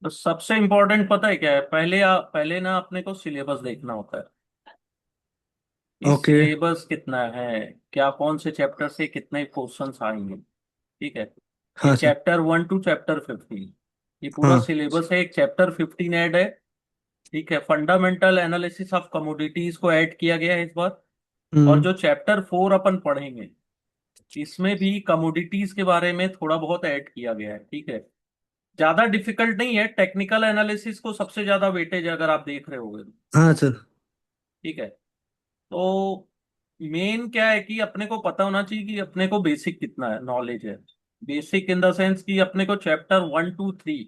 तो सबसे इम्पोर्टेंट पता है क्या है? पहले ना अपने को सिलेबस देखना होता है कि ओके। सिलेबस कितना है, क्या कौन से चैप्टर से कितने क्वेश्चंस आएंगे। ठीक है। ये हाँ सर। चैप्टर 1 to चैप्टर 15, ये पूरा हाँ। सिलेबस है। एक चैप्टर 15 ऐड है। ठीक है, फंडामेंटल एनालिसिस ऑफ कमोडिटीज को ऐड किया गया है इस बार। और हम्म। जो चैप्टर 4 अपन पढ़ेंगे, इसमें भी कमोडिटीज के बारे में थोड़ा बहुत ऐड किया गया है। ठीक है, ज्यादा डिफिकल्ट नहीं है। टेक्निकल एनालिसिस को सबसे ज्यादा वेटेज अगर आप देख रहे होगे तो। हाँ सर। ठीक है। तो मेन क्या है कि अपने को पता होना चाहिए कि अपने को बेसिक कितना है, नॉलेज है। बेसिक इन द सेंस कि अपने को चैप्टर 1 to 3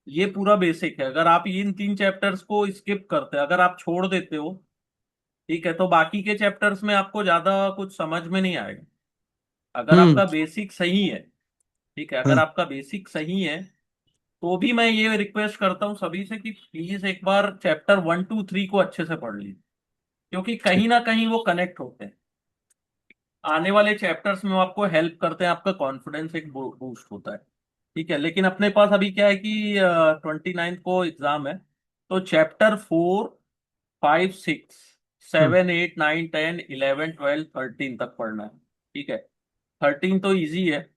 ये पूरा बेसिक है। अगर आप इन 3 चैप्टर्स को स्किप करते हैं, अगर आप छोड़ देते हो, ठीक है, तो बाकी के चैप्टर्स में आपको ज्यादा कुछ समझ में नहीं आएगा। अगर हम्म। आपका बेसिक सही है, ठीक है, अगर हाँ। आपका बेसिक सही है, तो भी मैं ये रिक्वेस्ट करता हूँ सभी से कि प्लीज एक बार चैप्टर 1 to 3 को अच्छे से पढ़ लीजिए, क्योंकि ठीक। कहीं ना कहीं वो कनेक्ट होते हैं। आने वाले चैप्टर्स में वो आपको हेल्प करते हैं, आपका कॉन्फिडेंस एक बूस्ट होता है। ठीक है, लेकिन अपने पास अभी क्या है कि 29 को एग्जाम है, तो हाँ। चैप्टर 4, 5, 6, 7, 8, 9, 10, 11, 12, 13 तक पढ़ना है। ठीक है। 13 तो इजी है,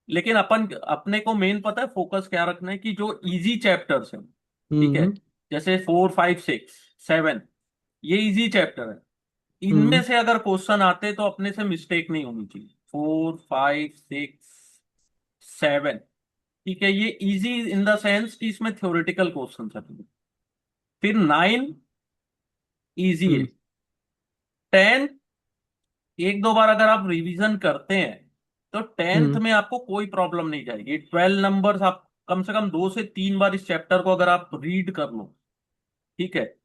लेकिन अपन अपने को मेन पता है फोकस क्या रखना है कि जो इजी चैप्टर्स हैं, ठीक है, हम्म। जैसे 4, 5, 6, 7, ये इजी चैप्टर है। इनमें हम्म। से अगर क्वेश्चन आते तो अपने से मिस्टेक नहीं होनी चाहिए। 4, 5, 6, 7, ठीक है, ये इजी इन द सेंस कि इसमें थ्योरेटिकल क्वेश्चन है। फिर 9 इजी है। हम्म। 10 एक दो बार अगर आप रिवीजन करते हैं तो टेंथ हम्म। में आपको कोई प्रॉब्लम नहीं जाएगी। 12 नंबर्स आप कम से कम 2 से 3 बार इस चैप्टर को अगर आप रीड कर लो, ठीक है।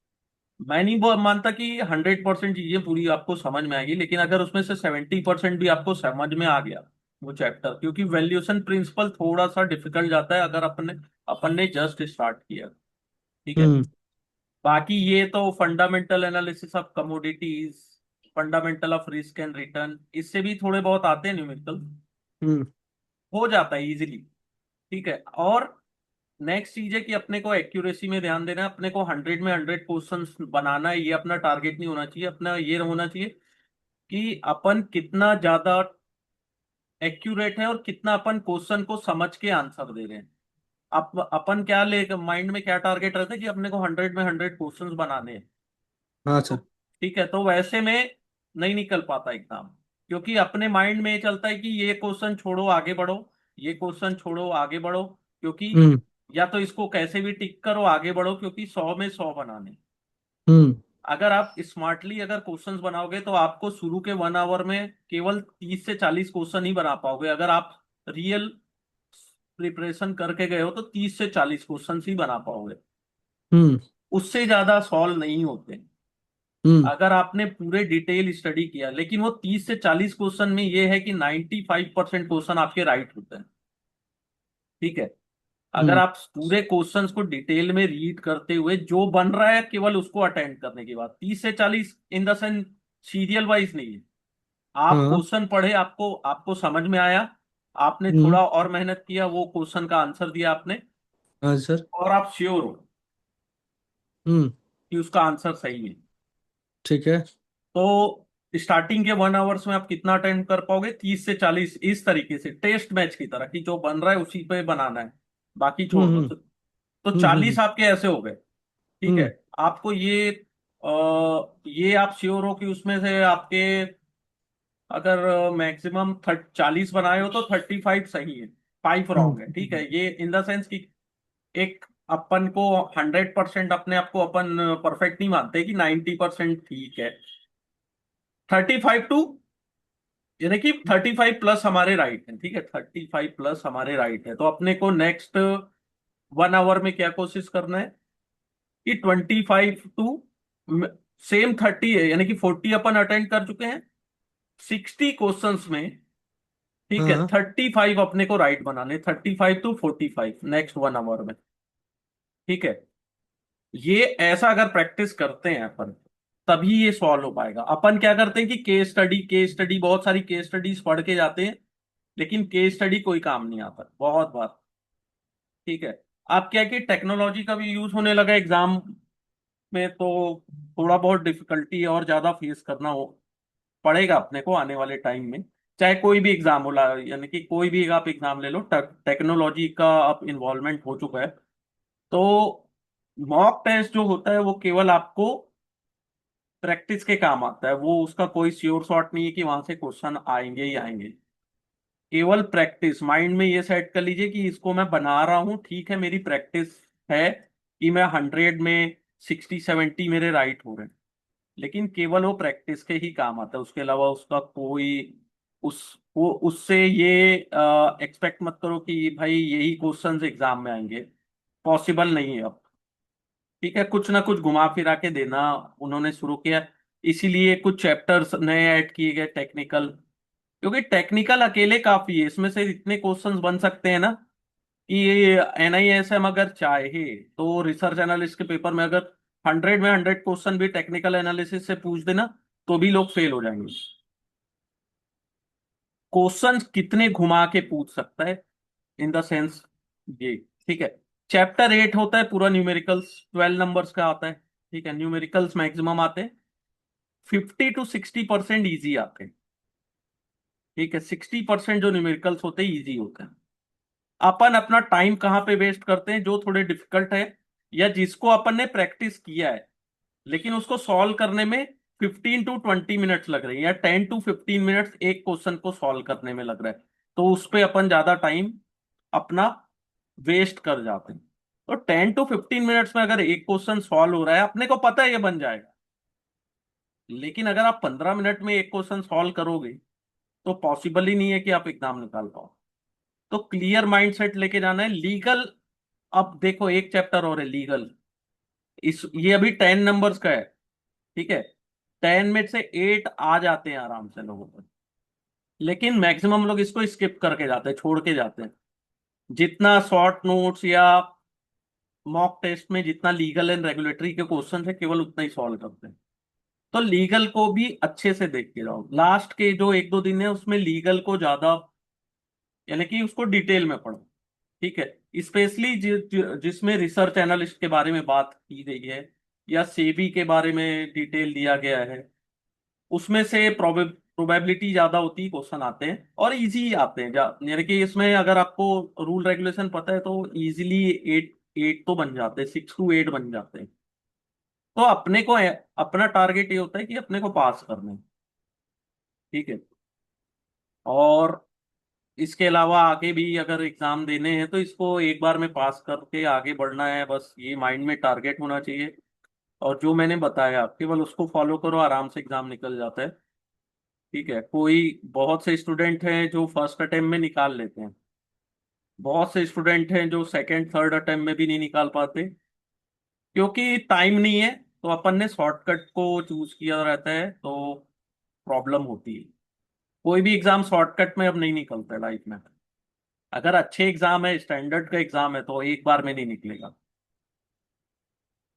मैं नहीं मानता कि 100% चीजें पूरी आपको समझ में आएगी, लेकिन अगर उसमें से 70% भी आपको समझ में आ गया वो चैप्टर, क्योंकि वैल्यूएशन प्रिंसिपल थोड़ा सा डिफिकल्ट जाता है अगर अपन ने जस्ट स्टार्ट किया। ठीक है। हम्म। बाकी ये तो fundamental analysis of commodities, fundamental of risk and return, इससे भी थोड़े बहुत आते हैं न्यूमेरिकल, हम्म। हो जाता है इजीली। ठीक है। और नेक्स्ट चीज है कि अपने को एक्यूरेसी में ध्यान देना है। अपने को 100 में 100 क्वेश्चन बनाना है, ये अपना टारगेट नहीं होना चाहिए। अपना ये होना चाहिए कि अपन कितना ज्यादा एक्यूरेट है और कितना अपन क्वेश्चन को समझ के आंसर दे रहे हैं। अपन क्या ले माइंड में क्या टारगेट रहता है कि अपने को 100 में 100 क्वेश्चंस बनाने हैं। हाँ तो सर। ठीक है, तो वैसे में नहीं निकल पाता एग्जाम, क्योंकि अपने माइंड में ये चलता है कि ये क्वेश्चन छोड़ो आगे बढ़ो, ये क्वेश्चन छोड़ो आगे बढ़ो, क्योंकि हम्म। या तो इसको कैसे भी टिक करो आगे बढ़ो, क्योंकि 100 में 100 बनाने। हम्म। अगर आप स्मार्टली अगर क्वेश्चंस बनाओगे तो आपको शुरू के 1 आवर में केवल 30 से 40 क्वेश्चन ही बना पाओगे। अगर आप रियल प्रिपरेशन करके गए हो तो 30 से 40 क्वेश्चन ही बना पाओगे, हम्म। उससे ज्यादा सॉल्व नहीं होते हम्म। अगर आपने पूरे डिटेल स्टडी किया। लेकिन वो 30 से 40 क्वेश्चन में ये है कि 95% क्वेश्चन आपके राइट होते हैं। ठीक है। अगर हम्म। आप पूरे क्वेश्चंस को डिटेल में रीड करते हुए जो बन रहा है केवल उसको अटेंड करने के बाद, 30 से 40 in the sense serial wise नहीं है। आप हाँ। क्वेश्चन पढ़े, आपको आपको समझ में आया, आपने हम्म। थोड़ा और मेहनत किया, वो क्वेश्चन का आंसर दिया आपने, हाँ सर। और आप श्योर हो हम्म। कि उसका आंसर सही है, ठीक है। तो स्टार्टिंग के 1 आवर्स में आप कितना अटेंड कर पाओगे? 30 से 40 इस तरीके से टेस्ट मैच की तरह कि जो बन रहा है उसी पे बनाना है, बाकी छोड़ दो। हम्म। तो हम्म। 40 आपके ऐसे हो गए। ठीक है। हम्म। आपको ये आप श्योर हो कि उसमें से आपके अगर मैक्सिमम 40 बनाए हो तो 35 सही है, 5 रॉन्ग है। ठीक है, हम्म। ये इन द सेंस कि एक अपन को 100% अपने आप को अपन परफेक्ट नहीं मानते कि 90% ठीक है। 35 टू यानी कि 35 प्लस हमारे राइट है। ठीक है, 35 प्लस हमारे राइट है, तो अपने को नेक्स्ट 1 आवर में क्या कोशिश करना है कि 25 टू सेम 30 है, यानी कि 40 अपन अटेंड कर चुके हैं। 60 क्वेश्चंस में, ठीक है, हाँ। 35 अपने को राइट बनाने, 35 to 45 नेक्स्ट 1 आवर में। ठीक है। ये ऐसा अगर प्रैक्टिस करते हैं अपन, तभी ये सॉल्व हो पाएगा। अपन क्या करते हैं कि केस स्टडी बहुत सारी केस स्टडीज पढ़ के जाते हैं, लेकिन केस स्टडी कोई काम नहीं आता बहुत बार। ठीक है। आप क्या है कि टेक्नोलॉजी का भी यूज होने लगा एग्जाम में, तो थोड़ा बहुत डिफिकल्टी और ज्यादा फेस करना हो पड़ेगा अपने को आने वाले टाइम में। चाहे कोई भी एग्जाम हो, यानी कि कोई भी आप एग्जाम ले लो, टेक्नोलॉजी का अब इन्वॉल्वमेंट हो चुका है। तो मॉक टेस्ट जो होता है वो केवल आपको प्रैक्टिस के काम आता है, वो उसका कोई श्योर शॉट नहीं है कि वहां से क्वेश्चन आएंगे ही आएंगे। केवल प्रैक्टिस, माइंड में ये सेट कर लीजिए कि इसको मैं बना रहा हूँ, ठीक है, मेरी प्रैक्टिस है कि मैं 100 में 60-70 मेरे राइट हो रहे हैं। लेकिन केवल वो प्रैक्टिस के ही काम आता है, उसके अलावा उसका कोई उस वो उससे ये एक्सपेक्ट मत करो कि भाई यही क्वेश्चंस एग्जाम में आएंगे। पॉसिबल नहीं है अब। ठीक है, कुछ ना कुछ घुमा फिरा के देना उन्होंने शुरू किया। इसीलिए कुछ चैप्टर्स नए ऐड किए गए टेक्निकल, क्योंकि टेक्निकल अकेले काफी है, इसमें से इतने क्वेश्चंस बन सकते हैं ना कि NISM अगर चाहे तो रिसर्च एनालिस्ट के पेपर में अगर 100 में 100 क्वेश्चन भी टेक्निकल एनालिसिस से पूछ देना तो भी लोग फेल हो जाएंगे। क्वेश्चन कितने घुमा के पूछ सकता है, इन द सेंस ये। ठीक है, चैप्टर 8 होता है पूरा न्यूमेरिकल्स, 12 नंबर्स का आता है। ठीक है, न्यूमेरिकल्स मैक्सिमम आते हैं 50 to 60% ईजी आते हैं। ठीक है, 60% जो न्यूमेरिकल्स होते हैं ईजी होते हैं। अपन अपना टाइम कहाँ पे वेस्ट करते हैं, जो थोड़े डिफिकल्ट है या जिसको अपन ने प्रैक्टिस किया है लेकिन उसको सॉल्व करने में 15 to 20 मिनट्स लग रहे हैं, या 10 to 15 मिनट्स एक क्वेश्चन को सॉल्व करने में लग रहा है, तो उस पे अपन ज्यादा टाइम अपना वेस्ट कर जाते हैं। तो 10 to 15 मिनट्स में अगर एक क्वेश्चन सॉल्व हो रहा है, अपने को पता है ये बन जाएगा। लेकिन अगर आप 15 मिनट में एक क्वेश्चन सॉल्व करोगे तो पॉसिबल ही नहीं है कि आप एग्जाम निकाल पाओ। तो क्लियर माइंडसेट लेके जाना है। लीगल, अब देखो एक चैप्टर और है लीगल। इस ये अभी 10 नंबर्स का है। ठीक है, 10 में से 8 आ जाते हैं आराम से लोगों को, लेकिन मैक्सिमम लोग इसको स्किप करके जाते हैं, छोड़ के जाते हैं। जितना शॉर्ट नोट्स या मॉक टेस्ट में जितना लीगल एंड रेगुलेटरी के क्वेश्चन है केवल उतना ही सॉल्व करते हैं। तो लीगल को भी अच्छे से देख के जाओ, लास्ट के जो 1-2 दिन है उसमें लीगल को ज्यादा, यानी कि उसको डिटेल में पढ़ो। ठीक है, स्पेशली जिसमें रिसर्च एनालिस्ट के बारे में बात की गई है या सेबी के बारे में डिटेल दिया गया है, उसमें से प्रोबेबिलिटी ज्यादा होती है क्वेश्चन आते हैं और इजी आते हैं। यानी कि इसमें अगर आपको रूल रेगुलेशन पता है तो इजीली 8 8 तो बन जाते हैं, 6 to 8 बन जाते हैं। तो अपने को अपना टारगेट ये होता है कि अपने को पास करना है। ठीक है, और इसके अलावा आगे भी अगर एग्जाम देने हैं तो इसको एक बार में पास करके आगे बढ़ना है, बस ये माइंड में टारगेट होना चाहिए। और जो मैंने बताया केवल उसको फॉलो करो, आराम से एग्जाम निकल जाता है। ठीक है, कोई बहुत से स्टूडेंट हैं जो फर्स्ट अटेम्प्ट में निकाल लेते हैं, बहुत से स्टूडेंट हैं जो सेकंड थर्ड अटेम्प्ट में भी नहीं निकाल पाते, क्योंकि टाइम नहीं है। तो अपन ने शॉर्टकट को चूज किया रहता है, तो प्रॉब्लम होती है। कोई भी एग्जाम शॉर्टकट में अब नहीं निकलता लाइफ में। अगर अच्छे एग्जाम है, स्टैंडर्ड का एग्जाम है, तो एक बार में नहीं निकलेगा।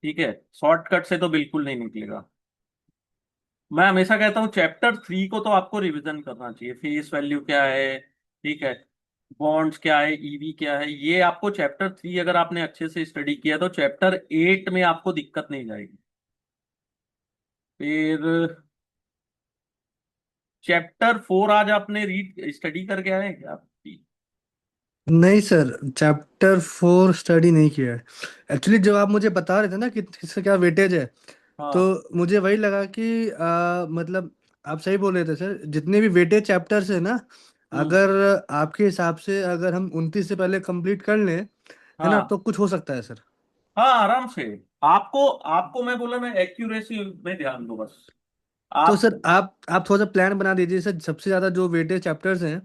ठीक है, शॉर्टकट से तो बिल्कुल नहीं निकलेगा। मैं हमेशा कहता हूँ चैप्टर 3 को तो आपको रिवीजन करना चाहिए, फेस वैल्यू क्या है, ठीक है, बॉन्ड्स क्या है, EV क्या है, ये आपको चैप्टर 3 अगर आपने अच्छे से स्टडी किया तो चैप्टर 8 में आपको दिक्कत नहीं जाएगी। फिर चैप्टर 4 आज आपने रीड स्टडी करके आए हैं क्या? नहीं सर, चैप्टर 4 स्टडी नहीं किया है। एक्चुअली जब आप मुझे बता रहे थे ना कि इसका क्या वेटेज है, तो हाँ। मुझे वही लगा कि मतलब आप सही बोल रहे थे सर, जितने भी वेटेज चैप्टर्स है ना, हम्म। अगर आपके हिसाब से अगर हम 29 से पहले कंप्लीट कर लें, है ना, हाँ। तो कुछ हो सकता है सर। हाँ, आराम से। आपको आपको मैं बोला ना, एक्यूरेसी में ध्यान दो बस। तो आप सर आप थोड़ा सा प्लान बना दीजिए सर, सबसे ज़्यादा जो वेटेज चैप्टर्स हैं,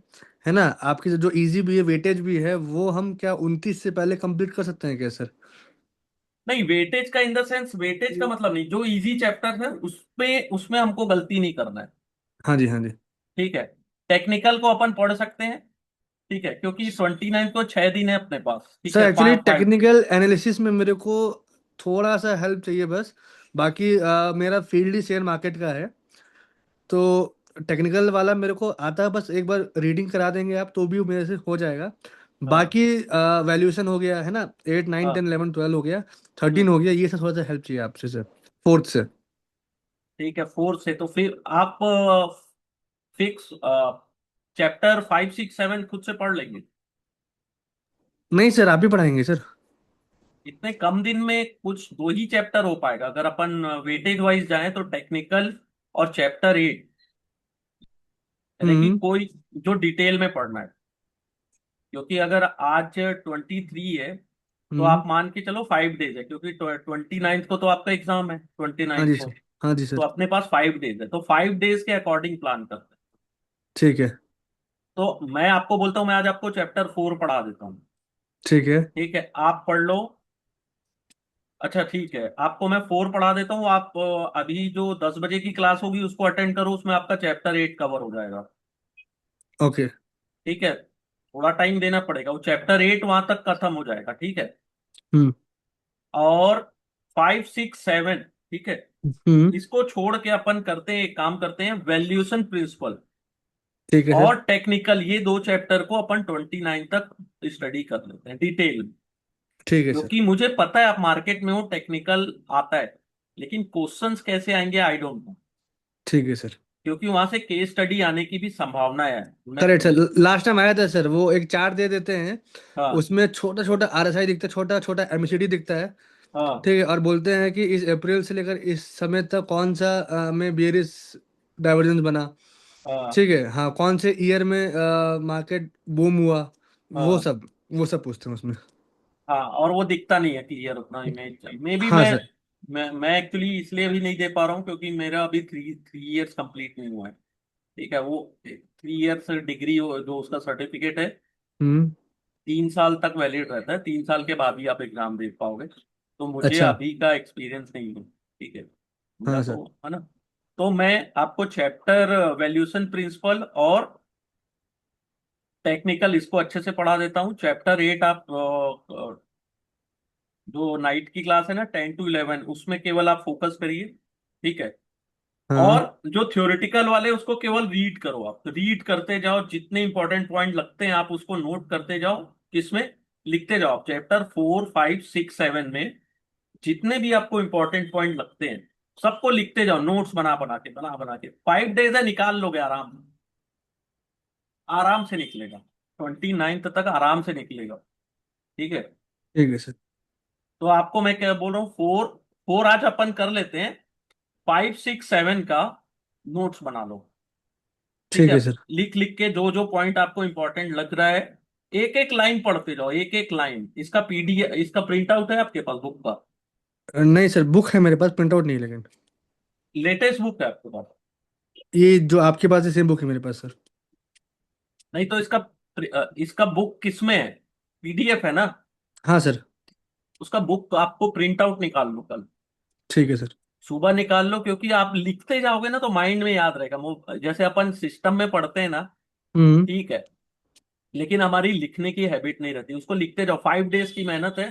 है ना, आपकी जो इजी भी है वेटेज भी है, वो हम क्या 29 से पहले कंप्लीट कर सकते हैं क्या सर? नहीं, वेटेज का इन द सेंस, वेटेज का मतलब नहीं, जो इजी चैप्टर है उसमें उसमें हमको गलती नहीं करना है। हाँ जी, हाँ जी। ठीक है, टेक्निकल को अपन पढ़ सकते हैं। ठीक है, क्योंकि 29 को 6 दिन है अपने पास। ठीक सर है, एक्चुअली 5 5। टेक्निकल एनालिसिस में मेरे को थोड़ा सा हेल्प चाहिए बस। बाकी मेरा फील्ड ही शेयर मार्केट का है, तो टेक्निकल वाला मेरे को आता है, बस एक बार रीडिंग करा देंगे आप तो भी मेरे से हो जाएगा। हाँ। बाकी वैल्यूएशन हो गया है ना, 8 9 10 11 12 हो गया, 13 हम्म। हो गया, ये सब थोड़ा सा हेल्प चाहिए आपसे सर, फोर्थ से। ठीक है, फोर से तो फिर आप फिक्स चैप्टर 5 6 7 खुद से पढ़ लेंगे। नहीं सर, आप ही पढ़ाएंगे सर। इतने कम दिन में कुछ दो ही चैप्टर हो पाएगा। अगर अपन वेटेज वाइज जाएं तो टेक्निकल और चैप्टर 8, यानी कि हम्म। कोई जो डिटेल में पढ़ना है। क्योंकि अगर आज 23 है तो हम्म। आप मान के चलो 5 डेज है, क्योंकि 29th को तो आपका एग्जाम है, ट्वेंटी हाँ नाइन्थ जी को। सर। हाँ जी तो सर। अपने पास 5 डेज है, तो 5 डेज के अकॉर्डिंग प्लान करते हैं। ठीक है। तो मैं आपको बोलता हूँ, मैं आज आपको चैप्टर 4 पढ़ा देता हूँ। ठीक है। ठीक है, आप पढ़ लो। अच्छा ठीक है, आपको मैं 4 पढ़ा देता हूँ। आप अभी जो 10 बजे की क्लास होगी उसको अटेंड करो, उसमें आपका चैप्टर 8 कवर हो जाएगा। ओके। ठीक है, थोड़ा टाइम देना पड़ेगा, वो चैप्टर 8 वहां तक खत्म हो जाएगा। ठीक है। हम्म। और 5 6 7, ठीक है, हम्म। इसको छोड़ के अपन करते हैं, एक काम करते हैं, वैल्यूएशन प्रिंसिपल ठीक है सर। और टेक्निकल, ये दो चैप्टर को अपन 29 तक स्टडी कर लेते हैं डिटेल में। ठीक है सर। क्योंकि मुझे पता है आप मार्केट में हो, टेक्निकल आता है, लेकिन क्वेश्चंस कैसे आएंगे आई डोंट नो। ठीक है सर। क्योंकि वहां से केस स्टडी आने की भी संभावना है। मैं करेक्ट सर, लास्ट टाइम आया था सर, वो एक चार्ट दे देते हैं, हाँ उसमें छोटा छोटा आरएसआई दिखता है, छोटा छोटा एमसीडी दिखता है। हाँ ठीक है, और बोलते हैं कि इस अप्रैल से लेकर इस समय तक कौन सा में बियरिश डाइवर्जेंस बना। हाँ ठीक है, हाँ, कौन से ईयर में मार्केट बूम हुआ, वो हाँ सब वो सब पूछते हैं उसमें। हाँ। और वो दिखता नहीं है क्लियर उतना इमेज में भी। हाँ सर। मैं एक्चुअली इसलिए भी नहीं दे पा रहा हूँ क्योंकि मेरा अभी थ्री थ्री इयर्स कंप्लीट नहीं हुआ है। ठीक है, वो 3 इयर्स डिग्री जो उसका सर्टिफिकेट है, हम्म। 3 साल तक वैलिड रहता है, 3 साल के बाद ही आप एग्जाम दे पाओगे। तो मुझे अच्छा। अभी का एक्सपीरियंस नहीं है। ठीक है, मेरा हाँ तो, सर। है ना। तो मैं आपको चैप्टर वैल्यूएशन प्रिंसिपल और टेक्निकल इसको अच्छे से पढ़ा देता हूँ। चैप्टर 8 आप जो नाइट की क्लास है ना, 10 to 11, उसमें केवल आप फोकस करिए। ठीक है। और हाँ। जो थ्योरेटिकल वाले उसको केवल रीड करो, आप रीड करते जाओ, जितने इंपॉर्टेंट पॉइंट लगते हैं आप उसको नोट करते जाओ। किसमें? लिखते जाओ। चैप्टर 4 5 6 7 में जितने भी आपको इंपॉर्टेंट पॉइंट लगते हैं सबको लिखते जाओ, नोट्स बना बना के। 5 डेज है, निकाल लोगे आराम से। आराम से निकलेगा, 29th तक आराम से निकलेगा। ठीक है। ठीक है सर। तो आपको मैं क्या बोल रहा हूँ, फोर फोर आज अपन कर लेते हैं। 5 6 7 का नोट्स बना लो। ठीक ठीक है, है सर। लिख लिख के जो जो पॉइंट आपको इंपॉर्टेंट लग रहा है, एक एक लाइन पढ़ते जाओ, एक एक लाइन। इसका पीडीएफ, इसका प्रिंट आउट है आपके पास बुक का? नहीं सर, बुक है मेरे पास, प्रिंट आउट नहीं है लेकिन। लेटेस्ट बुक है आपके पास? ये जो आपके पास है सेम बुक है मेरे पास सर। नहीं तो इसका बुक किसमें है? पीडीएफ है ना? हाँ सर। उसका बुक आपको प्रिंट आउट निकाल लो कल, ठीक है सर। सुबह निकाल लो। क्योंकि आप लिखते जाओगे ना तो माइंड में याद रहेगा। जैसे अपन सिस्टम में पढ़ते हैं ना, हम्म। ठीक है, लेकिन हमारी लिखने की हैबिट नहीं रहती। उसको लिखते जाओ, 5 डेज की मेहनत है,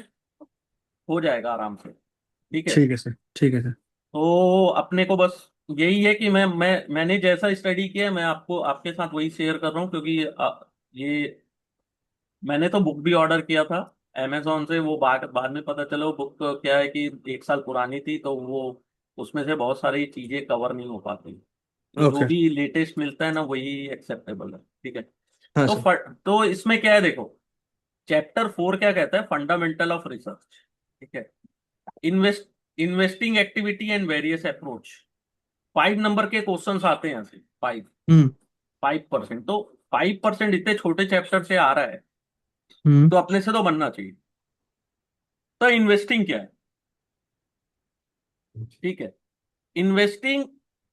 हो जाएगा आराम से। ठीक है। ठीक है सर। ठीक है सर। तो अपने को बस यही है कि मैंने जैसा स्टडी किया है, मैं आपको आपके साथ वही शेयर कर रहा हूँ। क्योंकि ये मैंने तो बुक भी ऑर्डर किया था अमेजोन से। वो बाद बाद में पता चला वो बुक क्या है कि 1 साल पुरानी थी, तो वो उसमें से बहुत सारी चीजें कवर नहीं हो पाती। तो जो ओके। भी लेटेस्ट मिलता है ना वही एक्सेप्टेबल है। ठीक है। हाँ तो सर। तो इसमें क्या है देखो, चैप्टर 4 क्या कहता है, फंडामेंटल ऑफ रिसर्च। ठीक है। Invest investing activity and various approach. 5 number के क्वेश्चंस आते हैं यहाँ से। 5%, तो 5% इतने छोटे चैप्टर से आ रहा है, हम्म। तो अपने से तो बनना चाहिए। तो इन्वेस्टिंग क्या है? ठीक है, इन्वेस्टिंग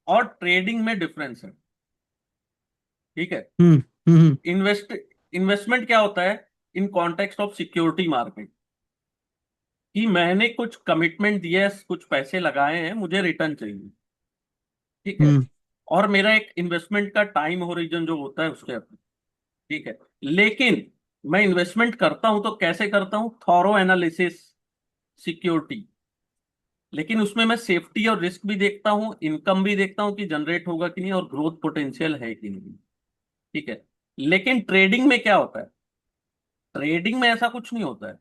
और ट्रेडिंग में डिफरेंस है। ठीक है। हम्म। हम्म। इन्वेस्ट इन्वेस्टमेंट क्या होता है in context of security market, कि मैंने कुछ कमिटमेंट दिया है, कुछ पैसे लगाए हैं, मुझे रिटर्न चाहिए। ठीक है। हम्म। और मेरा एक इन्वेस्टमेंट का टाइम होरिजन जो होता है उसके ऊपर। ठीक है। लेकिन मैं इन्वेस्टमेंट करता हूं तो कैसे करता हूं? Thorough analysis, security. लेकिन उसमें मैं सेफ्टी और रिस्क भी देखता हूं, इनकम भी देखता हूं कि जनरेट होगा कि नहीं, और ग्रोथ पोटेंशियल है कि नहीं। ठीक है। लेकिन ट्रेडिंग में क्या होता है, ट्रेडिंग में ऐसा कुछ नहीं होता है।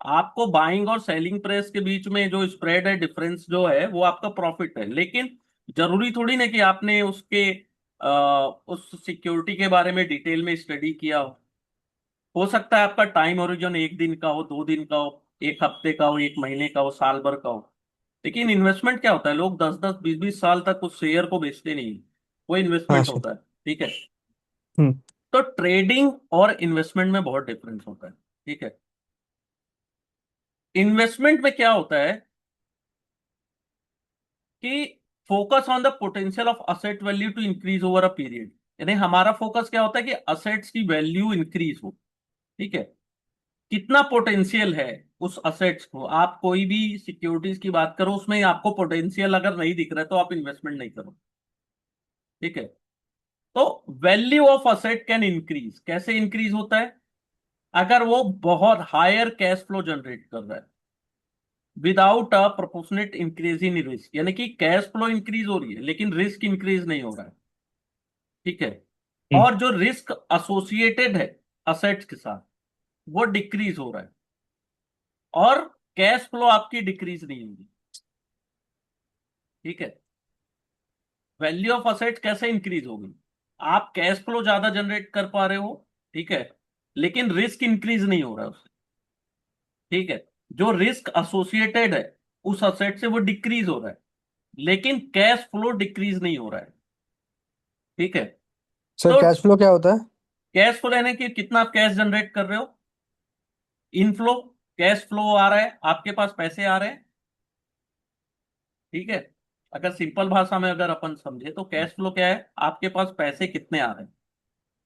आपको बाइंग और सेलिंग प्राइस के बीच में जो स्प्रेड है, डिफरेंस जो है, वो आपका प्रॉफिट है। लेकिन जरूरी थोड़ी ना कि आपने उसके उस सिक्योरिटी के बारे में डिटेल में स्टडी किया हो सकता है आपका टाइम ओरिजन एक दिन का हो, 2 दिन का हो, एक हफ्ते का हो, एक महीने का हो, साल भर का हो। लेकिन इन्वेस्टमेंट क्या होता है, लोग 10-10 20-20 साल तक उस शेयर को बेचते नहीं, वो हाँ इन्वेस्टमेंट सर। होता है। ठीक है। हम्म। तो ट्रेडिंग और इन्वेस्टमेंट में बहुत डिफरेंस होता है। ठीक है। इन्वेस्टमेंट में क्या होता है कि focus on the potential of asset value to increase over a period. यानी हमारा फोकस क्या होता है कि असेट्स की वैल्यू इंक्रीज हो। ठीक है। कितना पोटेंशियल है उस असेट्स को, आप कोई भी सिक्योरिटीज की बात करो, उसमें आपको पोटेंशियल अगर नहीं दिख रहा है तो आप इन्वेस्टमेंट नहीं करो। ठीक है। तो value of asset can increase, कैसे इंक्रीज होता है? अगर वो बहुत हायर कैश फ्लो जनरेट कर रहा है without a proportionate increase in risk, यानी कि कैश फ्लो इंक्रीज हो रही है लेकिन रिस्क इंक्रीज नहीं हो रहा है। ठीक है। हम्म। और जो रिस्क एसोसिएटेड है असेट्स के साथ, वो डिक्रीज हो रहा है, और कैश फ्लो आपकी डिक्रीज नहीं होगी। ठीक है। वैल्यू ऑफ असेट्स कैसे इंक्रीज होगी? आप कैश फ्लो ज्यादा जनरेट कर पा रहे हो, ठीक है, लेकिन रिस्क इंक्रीज नहीं हो रहा है उससे। ठीक है। जो रिस्क एसोसिएटेड है उस असेट से, वो डिक्रीज हो रहा है, लेकिन कैश फ्लो डिक्रीज नहीं हो रहा है। ठीक है। सर तो कैश फ्लो क्या होता है? कैश फ्लो यानी कि कितना आप कैश जनरेट कर रहे हो। इनफ्लो, कैश फ्लो आ रहा है, आपके पास पैसे आ रहे हैं। ठीक है। अगर सिंपल भाषा में अगर अपन समझे तो कैश फ्लो क्या है, आपके पास पैसे कितने आ रहे हैं,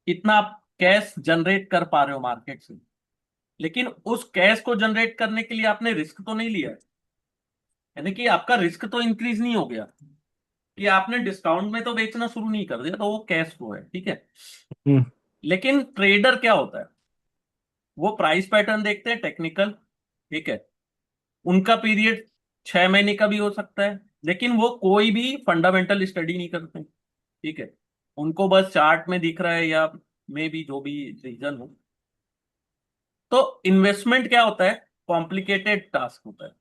कितना आप कैश जनरेट कर पा रहे हो मार्केट से। लेकिन उस कैश को जनरेट करने के लिए आपने रिस्क तो नहीं लिया है, यानी कि आपका रिस्क तो इंक्रीज नहीं हो गया कि आपने डिस्काउंट में तो बेचना शुरू नहीं कर दिया, तो वो कैश फ्लो है। ठीक है। हम्म। लेकिन ट्रेडर क्या होता है, वो प्राइस पैटर्न देखते हैं टेक्निकल। ठीक है। उनका पीरियड 6 महीने का भी हो सकता है, लेकिन वो कोई भी फंडामेंटल स्टडी नहीं करते। ठीक है। उनको बस चार्ट में दिख रहा है, या मे भी जो भी रीजन हो। तो इन्वेस्टमेंट क्या होता है, कॉम्प्लिकेटेड टास्क होता है।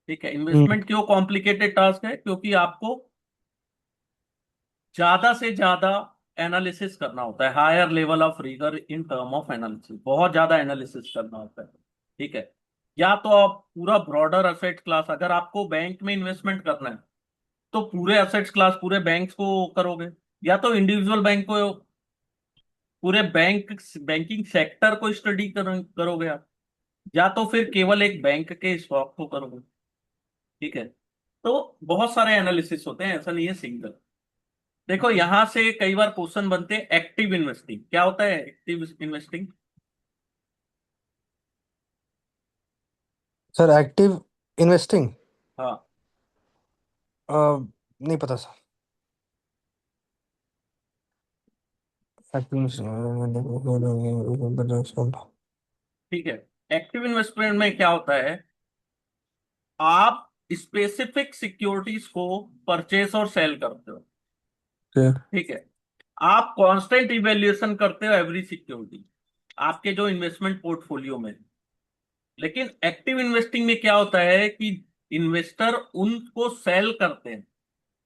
ठीक है। हम्म। इन्वेस्टमेंट क्यों कॉम्प्लिकेटेड टास्क है? क्योंकि आपको ज्यादा से ज्यादा एनालिसिस करना होता है, higher level of rigour in term of analysis, बहुत ज्यादा एनालिसिस करना होता है। ठीक है। या तो आप पूरा ब्रॉडर असेट क्लास, अगर आपको बैंक में इन्वेस्टमेंट करना है तो पूरे असेट्स क्लास, पूरे बैंक्स को करोगे, या तो इंडिविजुअल बैंक को, पूरे बैंकिंग सेक्टर को स्टडी करोगे आप, या तो फिर केवल एक बैंक के स्टॉक को करोगे। ठीक है। तो बहुत सारे एनालिसिस होते हैं, ऐसा नहीं है सिंगल। देखो यहां से कई बार क्वेश्चन बनते हैं, एक्टिव इन्वेस्टिंग क्या होता है? Active investing, sir active investing हाँ, नहीं पता सर। Active investing. ठीक है। एक्टिव इन्वेस्टमेंट में क्या होता है, आप स्पेसिफिक सिक्योरिटीज को परचेस और सेल करते हो। ठीक है। आप कांस्टेंट इवेल्युएशन करते हो एवरी सिक्योरिटी, आपके जो इन्वेस्टमेंट पोर्टफोलियो में। लेकिन एक्टिव इन्वेस्टिंग में क्या होता है कि इन्वेस्टर उनको सेल करते हैं,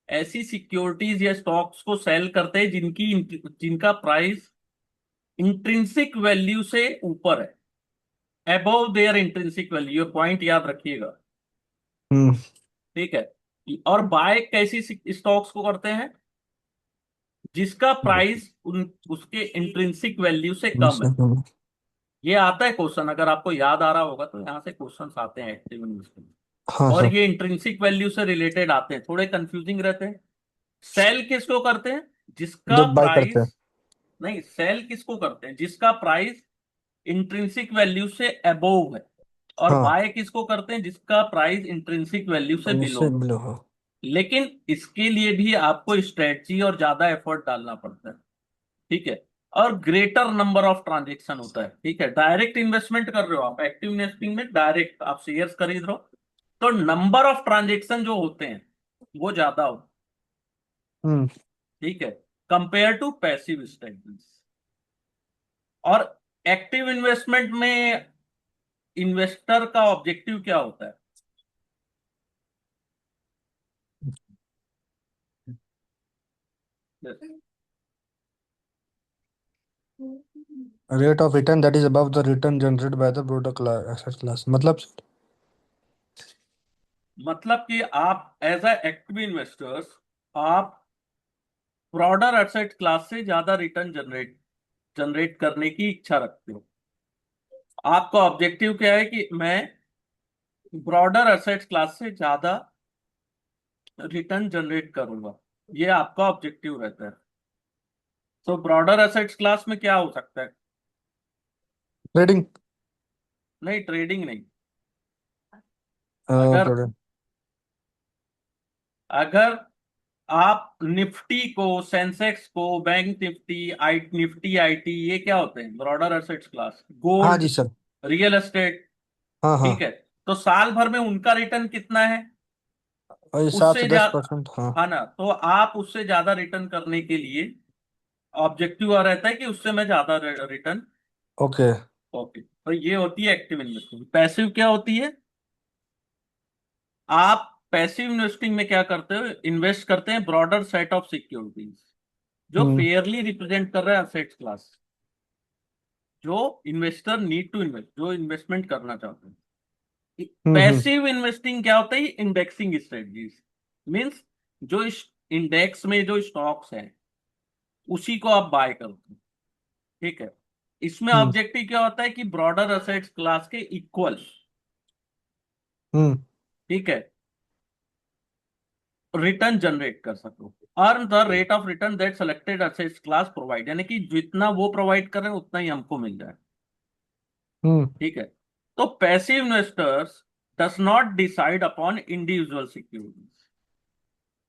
ऐसी सिक्योरिटीज या स्टॉक्स को सेल करते हैं जिनका प्राइस इंट्रिंसिक वैल्यू से ऊपर है, above their intrinsic value, point याद रखिएगा। हम्म। ठीक है। और बाय कैसी स्टॉक्स को करते हैं, जिसका प्राइस उसके इंट्रिंसिक वैल्यू से कम है। ये आता है क्वेश्चन, अगर आपको याद आ रहा होगा तो यहाँ से क्वेश्चंस आते हैं एक्टिव इन्वेस्टमेंट। हाँ और सर। ये इंट्रिंसिक वैल्यू से रिलेटेड आते हैं, थोड़े कंफ्यूजिंग रहते हैं। सेल किसको करते हैं, जिसका जब बाय करते हैं। प्राइस, नहीं, सेल किसको करते हैं, जिसका प्राइस इंट्रिंसिक वैल्यू से अबोव है। और हाँ। बाय किसको करते हैं, जिसका प्राइस इंट्रिंसिक वैल्यू से इससे बिलो। बिलो हाँ। लेकिन इसके लिए भी आपको स्ट्रेटजी और ज्यादा एफर्ट डालना पड़ता है। ठीक है। और ग्रेटर नंबर ऑफ ट्रांजेक्शन होता है। ठीक है। डायरेक्ट इन्वेस्टमेंट कर रहे हो आप, एक्टिव इन्वेस्टिंग में डायरेक्ट आप शेयर्स खरीद रहे हो, तो नंबर ऑफ ट्रांजेक्शन जो होते हैं वो ज्यादा होते हम्म। हैं। ठीक है। Compare to passive statements. और एक्टिव इन्वेस्टमेंट में इन्वेस्टर का ऑब्जेक्टिव क्या होता है? Rate of return that is above the return generated by the product asset class, मतलब। मतलब कि आप एज अ एक्टिव इन्वेस्टर्स, आप ब्रॉडर एसेट क्लास से ज्यादा रिटर्न जनरेट जनरेट करने की इच्छा रखते हो। आपका ऑब्जेक्टिव क्या है कि मैं ब्रॉडर एसेट क्लास से ज्यादा रिटर्न जनरेट करूंगा। ये आपका ऑब्जेक्टिव रहता है। तो ब्रॉडर एसेट्स क्लास में क्या हो सकता है? ट्रेडिंग। नहीं, ट्रेडिंग नहीं। अगर प्रोडक्ट। अगर आप निफ्टी को, सेंसेक्स को, bank Nifty, I Nifty IT, ये क्या होते हैं? Broader assets class. हाँ गोल्ड, जी सर। Real estate. हाँ हाँ। ठीक है। तो साल भर में उनका रिटर्न कितना है? और ये सात से उससे दस ज्यादा। परसेंट हाँ। हाँ ना, तो आप उससे ज्यादा रिटर्न करने के लिए ऑब्जेक्टिव आ रहता है कि उससे मैं ज्यादा रिटर्न। ओके। ओके, तो ये होती है एक्टिव इन्वेस्टमेंट। पैसिव क्या होती है? आप पैसिव इन्वेस्टिंग में क्या करते हो? इन्वेस्ट करते हैं ब्रॉडर सेट ऑफ सिक्योरिटीज जो हम्म फेयरली रिप्रेजेंट कर रहा है असेट्स क्लास, जो इन्वेस्टर नीड टू इन्वेस्ट, जो इन्वेस्टमेंट करना चाहते हैं। हम्म। पैसिव इन्वेस्टिंग क्या होता है? Indexing strategies. मींस जो इस इंडेक्स में जो स्टॉक्स हैं उसी को आप बाय करते हो। ठीक है। इसमें हम्म ऑब्जेक्टिव क्या होता है कि ब्रॉडर असेट्स क्लास के इक्वल, हम्म ठीक है, रिटर्न जनरेट कर सको। Earn the rate of return that selected assets class provide, यानी कि जितना वो प्रोवाइड कर रहे हैं उतना ही हमको मिल जाए। हम्म ठीक है। तो passive investors does not decide upon individual securities.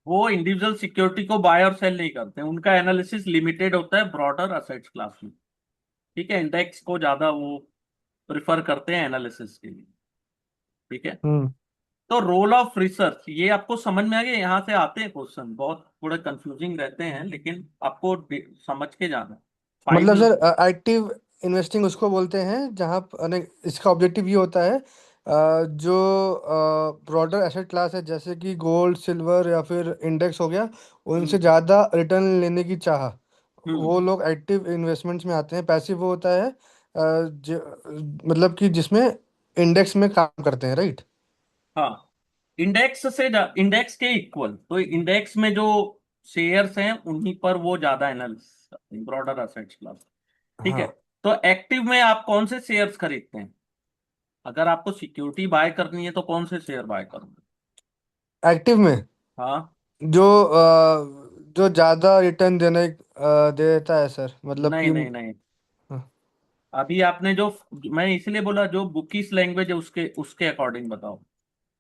वो इंडिविजुअल सिक्योरिटी को बाय और सेल नहीं करते, उनका एनालिसिस लिमिटेड होता है ब्रॉडर असेट्स क्लास में। ठीक है। इंडेक्स को ज्यादा वो प्रिफर करते हैं एनालिसिस के लिए। ठीक है। हम्म। तो रोल ऑफ रिसर्च, ये आपको समझ में आ गया? यहाँ से आते हैं क्वेश्चन, बहुत थोड़े कंफ्यूजिंग रहते हैं लेकिन आपको समझ के जाना है। मतलब फाइनल। सर, एक्टिव इन्वेस्टिंग उसको बोलते हैं जहाँ इसका ऑब्जेक्टिव ये होता है, जो ब्रॉडर एसेट क्लास है जैसे कि गोल्ड सिल्वर या फिर इंडेक्स हो गया, उनसे हम्म। ज़्यादा रिटर्न लेने की चाह, हम्म। वो लोग एक्टिव इन्वेस्टमेंट्स में आते हैं। पैसिव वो होता है मतलब कि जिसमें इंडेक्स में काम करते हैं, राइट। हाँ, इंडेक्स से इंडेक्स के इक्वल, तो इंडेक्स में जो शेयर्स हैं उन्हीं पर वो ज्यादा एनालिसिस करते हैं, ब्रॉडर एसेट्स क्लास। ठीक है। हाँ। तो एक्टिव में आप कौन से शेयर्स खरीदते हैं? अगर आपको सिक्योरिटी बाय करनी है तो कौन से शेयर बाय करोगे? एक्टिव में हाँ। जो जो ज़्यादा रिटर्न देता है सर, मतलब नहीं कि। नहीं नहीं, हाँ। अभी आपने जो, मैं इसलिए बोला जो बुकिश लैंग्वेज है उसके उसके अकॉर्डिंग बताओ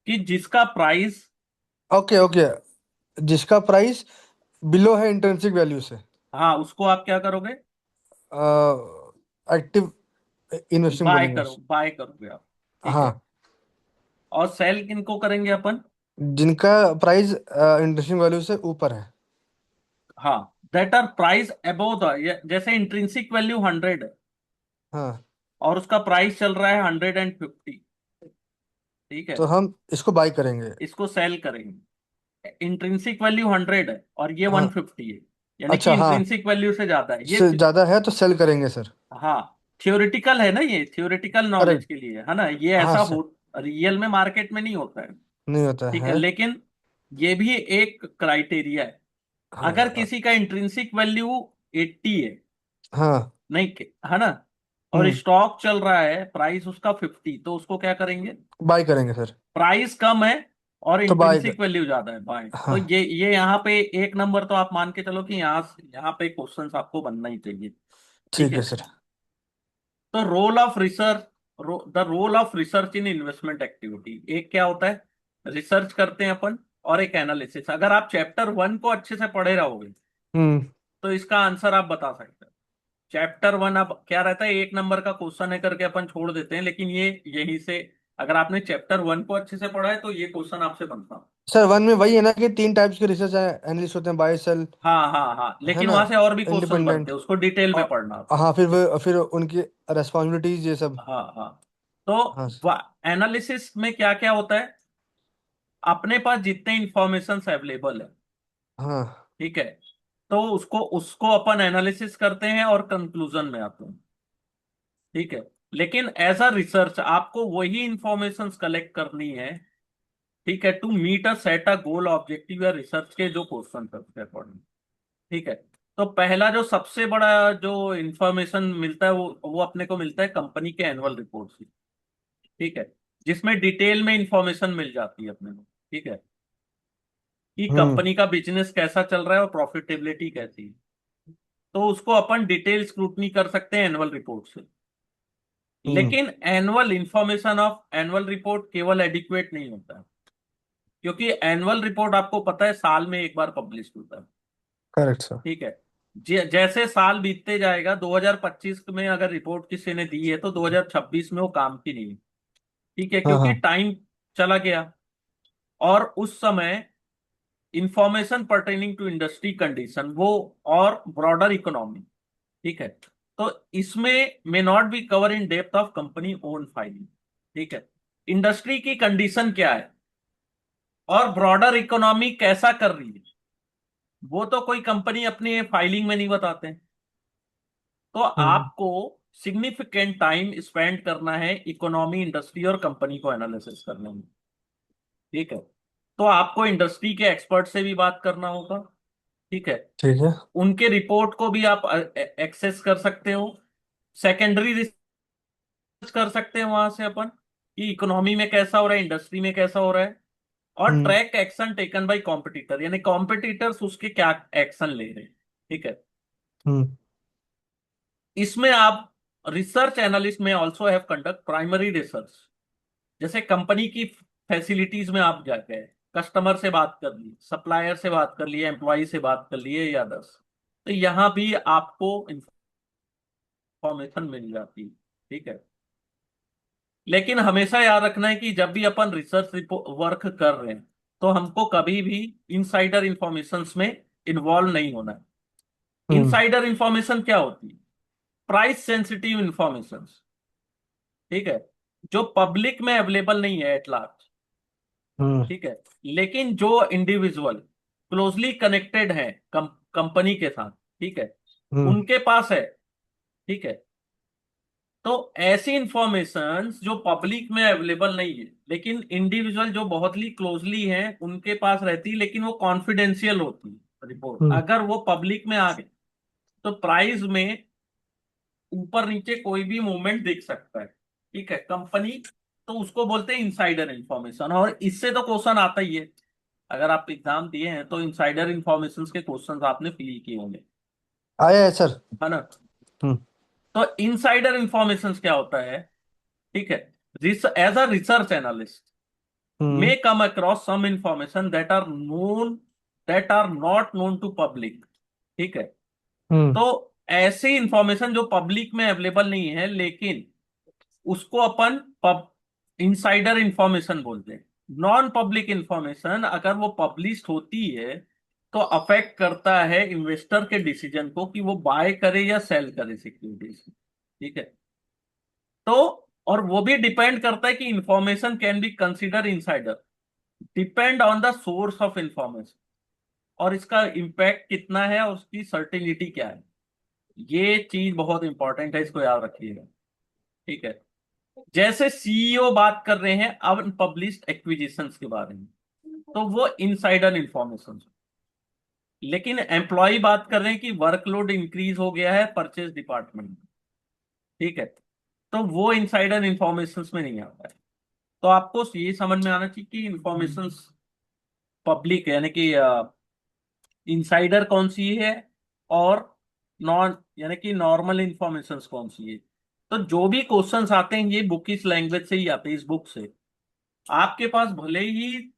कि जिसका प्राइस। Okay okay. जिसका प्राइस बिलो है इंट्रिंसिक वैल्यू से। हाँ, उसको आप क्या करोगे? एक्टिव इन्वेस्टिंग बोलेंगे बाय करोगे आप। ठीक है। हाँ। और सेल किनको करेंगे अपन? जिनका प्राइस इंट्रिंसिक वैल्यू से ऊपर है। हाँ, that are price above the, जैसे इंट्रिंसिक वैल्यू 100 है हाँ। और उसका प्राइस चल रहा है 150। ठीक है। तो हम इसको बाई करेंगे। इसको सेल करेंगे। इंट्रिंसिक वैल्यू 100 है और ये हाँ। 150 है, यानी कि अच्छा हाँ। इंट्रिंसिक वैल्यू से ज्यादा है ये। से ज़्यादा है तो सेल करेंगे सर। हाँ, थ्योरेटिकल है ना, ये थ्योरेटिकल नॉलेज करेक्ट। के लिए है ना, ये हाँ ऐसा सर। हो, रियल में मार्केट में नहीं होता है। नहीं होता ठीक है, है। लेकिन ये भी एक क्राइटेरिया है। अगर हाँ किसी का इंट्रिंसिक वैल्यू 80 है, हाँ। नहीं है ना, और हम्म। स्टॉक चल रहा है प्राइस उसका 50, तो उसको क्या करेंगे? बाई करेंगे सर। प्राइस कम है और तो बाई। इंट्रिंसिक वैल्यू ज्यादा है, बाय। तो हाँ। ये यहाँ पे एक नंबर तो आप मान के चलो कि यहाँ पे क्वेश्चंस आपको बनना ही चाहिए। ठीक ठीक है। है सर। तो role of research, the role of research in investment activity, एक क्या होता है? रिसर्च करते हैं अपन, और एक एनालिसिस। अगर आप चैप्टर 1 को अच्छे से पढ़े रहोगे हम्म। तो इसका आंसर आप बता सकते हैं। चैप्टर 1 अब क्या रहता है, एक नंबर का क्वेश्चन है करके अपन छोड़ देते हैं, लेकिन ये यहीं से, अगर आपने चैप्टर 1 को अच्छे से पढ़ा है तो ये क्वेश्चन आपसे बनता है। सर वन में वही है ना कि तीन टाइप्स के रिसर्च एनालिस्ट होते हैं, बाय सेल, हाँ हाँ हाँ, है लेकिन ना, वहां से और भी क्वेश्चन बनते इंडिपेंडेंट, हैं, उसको डिटेल में और पढ़ना होता हाँ फिर उनकी रेस्पॉन्सिबिलिटीज ये सब। है। हाँ हाँ। तो हाँ एनालिसिस में क्या क्या होता है, अपने पास जितने इंफॉर्मेशन अवेलेबल है, हाँ। ठीक है, तो उसको उसको अपन एनालिसिस करते हैं और कंक्लूजन में आते हैं, ठीक है। लेकिन एज अ रिसर्च आपको वही इंफॉर्मेशन कलेक्ट करनी है, ठीक है, to meet a set a goal objective या रिसर्च के जो क्वेश्चन करते हैं अकॉर्डिंग, ठीक है। तो पहला जो सबसे बड़ा जो इंफॉर्मेशन मिलता है वो अपने को मिलता है कंपनी के एनुअल रिपोर्ट से, ठीक है, जिसमें डिटेल में इंफॉर्मेशन मिल जाती है अपने को, ठीक है, कि हम्म कंपनी का बिजनेस कैसा चल रहा है और प्रॉफिटेबिलिटी कैसी है। तो उसको अपन डिटेल स्क्रूटनी कर सकते हैं एनुअल रिपोर्ट से। हम्म। लेकिन annual information of annual report केवल एडिक्वेट नहीं होता है, क्योंकि एनुअल रिपोर्ट आपको पता है साल में एक बार पब्लिश होता है, करेक्ट सर। ठीक है। जैसे साल बीतते जाएगा, 2025 में अगर रिपोर्ट किसी ने दी है तो 2026 में वो काम की नहीं है, ठीक है, हाँ क्योंकि हाँ। टाइम चला गया। और उस समय information pertaining to industry condition वो और ब्रॉडर इकोनॉमी, ठीक है, तो इसमें may not be cover in depth of company own filing, ठीक है। इंडस्ट्री की कंडीशन क्या है और ब्रॉडर इकोनॉमी कैसा कर रही है, वो तो कोई कंपनी अपनी फाइलिंग में नहीं बताते। तो हम्म आपको सिग्निफिकेंट टाइम स्पेंड करना है इकोनॉमी, इंडस्ट्री और कंपनी को एनालिसिस करने में, ठीक है। तो आपको इंडस्ट्री के एक्सपर्ट से भी बात करना होगा, ठीक है, ठीक है। उनके रिपोर्ट को भी आप एक्सेस कर सकते हो। सेकेंडरी रिसर्च कर सकते हैं वहां से अपन कि इकोनॉमी में कैसा हो रहा है, इंडस्ट्री में कैसा हो रहा है, और hmm track action taken by competitor, यानी कॉम्पिटिटर्स उसके क्या एक्शन ले रहे हैं, ठीक है। हम्म इसमें आप रिसर्च एनालिस्ट में also have conduct primary research, जैसे कंपनी की फैसिलिटीज में आप जाके कस्टमर से बात कर ली, सप्लायर से बात कर लिए, एम्प्लॉय से बात कर लिए या अदर्स, तो यहां भी आपको इंफॉर्मेशन मिल जाती है, ठीक है। लेकिन हमेशा याद रखना है कि जब भी अपन रिसर्च वर्क कर रहे हैं तो हमको कभी भी इनसाइडर इंफॉर्मेशन में इन्वॉल्व नहीं होना है। हम्म इनसाइडर इंफॉर्मेशन क्या होती है? प्राइस सेंसिटिव इंफॉर्मेशन, ठीक है, जो पब्लिक में अवेलेबल नहीं है एट लार्ज, हम्म ठीक है, लेकिन जो इंडिविजुअल क्लोजली कनेक्टेड है कंपनी के साथ, ठीक है, हम्म उनके पास है, ठीक है। तो ऐसी इंफॉर्मेशन जो पब्लिक में अवेलेबल नहीं है लेकिन इंडिविजुअल जो बहुत ही क्लोजली हैं उनके पास रहती है, लेकिन वो कॉन्फिडेंशियल होती है रिपोर्ट, हम्म। अगर वो पब्लिक में आ गई तो प्राइस में ऊपर नीचे कोई भी मूवमेंट दिख सकता है, ठीक है, कंपनी, तो उसको बोलते हैं इनसाइडर इंफॉर्मेशन। और इससे तो क्वेश्चन आता ही है, अगर आप एग्जाम दिए हैं तो इनसाइडर इंफॉर्मेशन के क्वेश्चन आपने फिल किए होंगे, आया है सर। है ना। हम्म तो इनसाइडर इंफॉर्मेशन क्या होता है, ठीक है, as a research analyst hmm may come across some information that are not known to public, ठीक है। हम्म तो ऐसी इंफॉर्मेशन जो पब्लिक में अवेलेबल नहीं है लेकिन उसको अपन इनसाइडर इंफॉर्मेशन बोलते हैं। नॉन पब्लिक इंफॉर्मेशन अगर वो पब्लिश होती है तो अफेक्ट करता है इन्वेस्टर के डिसीजन को कि वो बाय करे या सेल करे सिक्योरिटीज, ठीक है। तो और वो भी डिपेंड करता है कि information can be consider insider, depend on the source of information, और इसका इम्पैक्ट कितना है और उसकी सर्टेनिटी क्या है। ये चीज बहुत इंपॉर्टेंट है, इसको याद रखिएगा, ठीक है। जैसे सीईओ बात कर रहे हैं अनपब्लिश्ड एक्विजिशंस के बारे में, तो वो इनसाइडर इंफॉर्मेशन, लेकिन एम्प्लॉय बात कर रहे हैं कि वर्कलोड इंक्रीज हो गया है परचेज डिपार्टमेंट में, ठीक है, तो वो इनसाइडर इंफॉर्मेशन में नहीं आता है। तो आपको ये समझ में आना चाहिए कि इंफॉर्मेशन पब्लिक यानी कि इनसाइडर कौन सी है और नॉन यानी कि नॉर्मल इंफॉर्मेशन कौन सी है। तो जो भी क्वेश्चंस आते हैं ये बुक इस लैंग्वेज से ही आते हैं, इस बुक से। आपके पास भले ही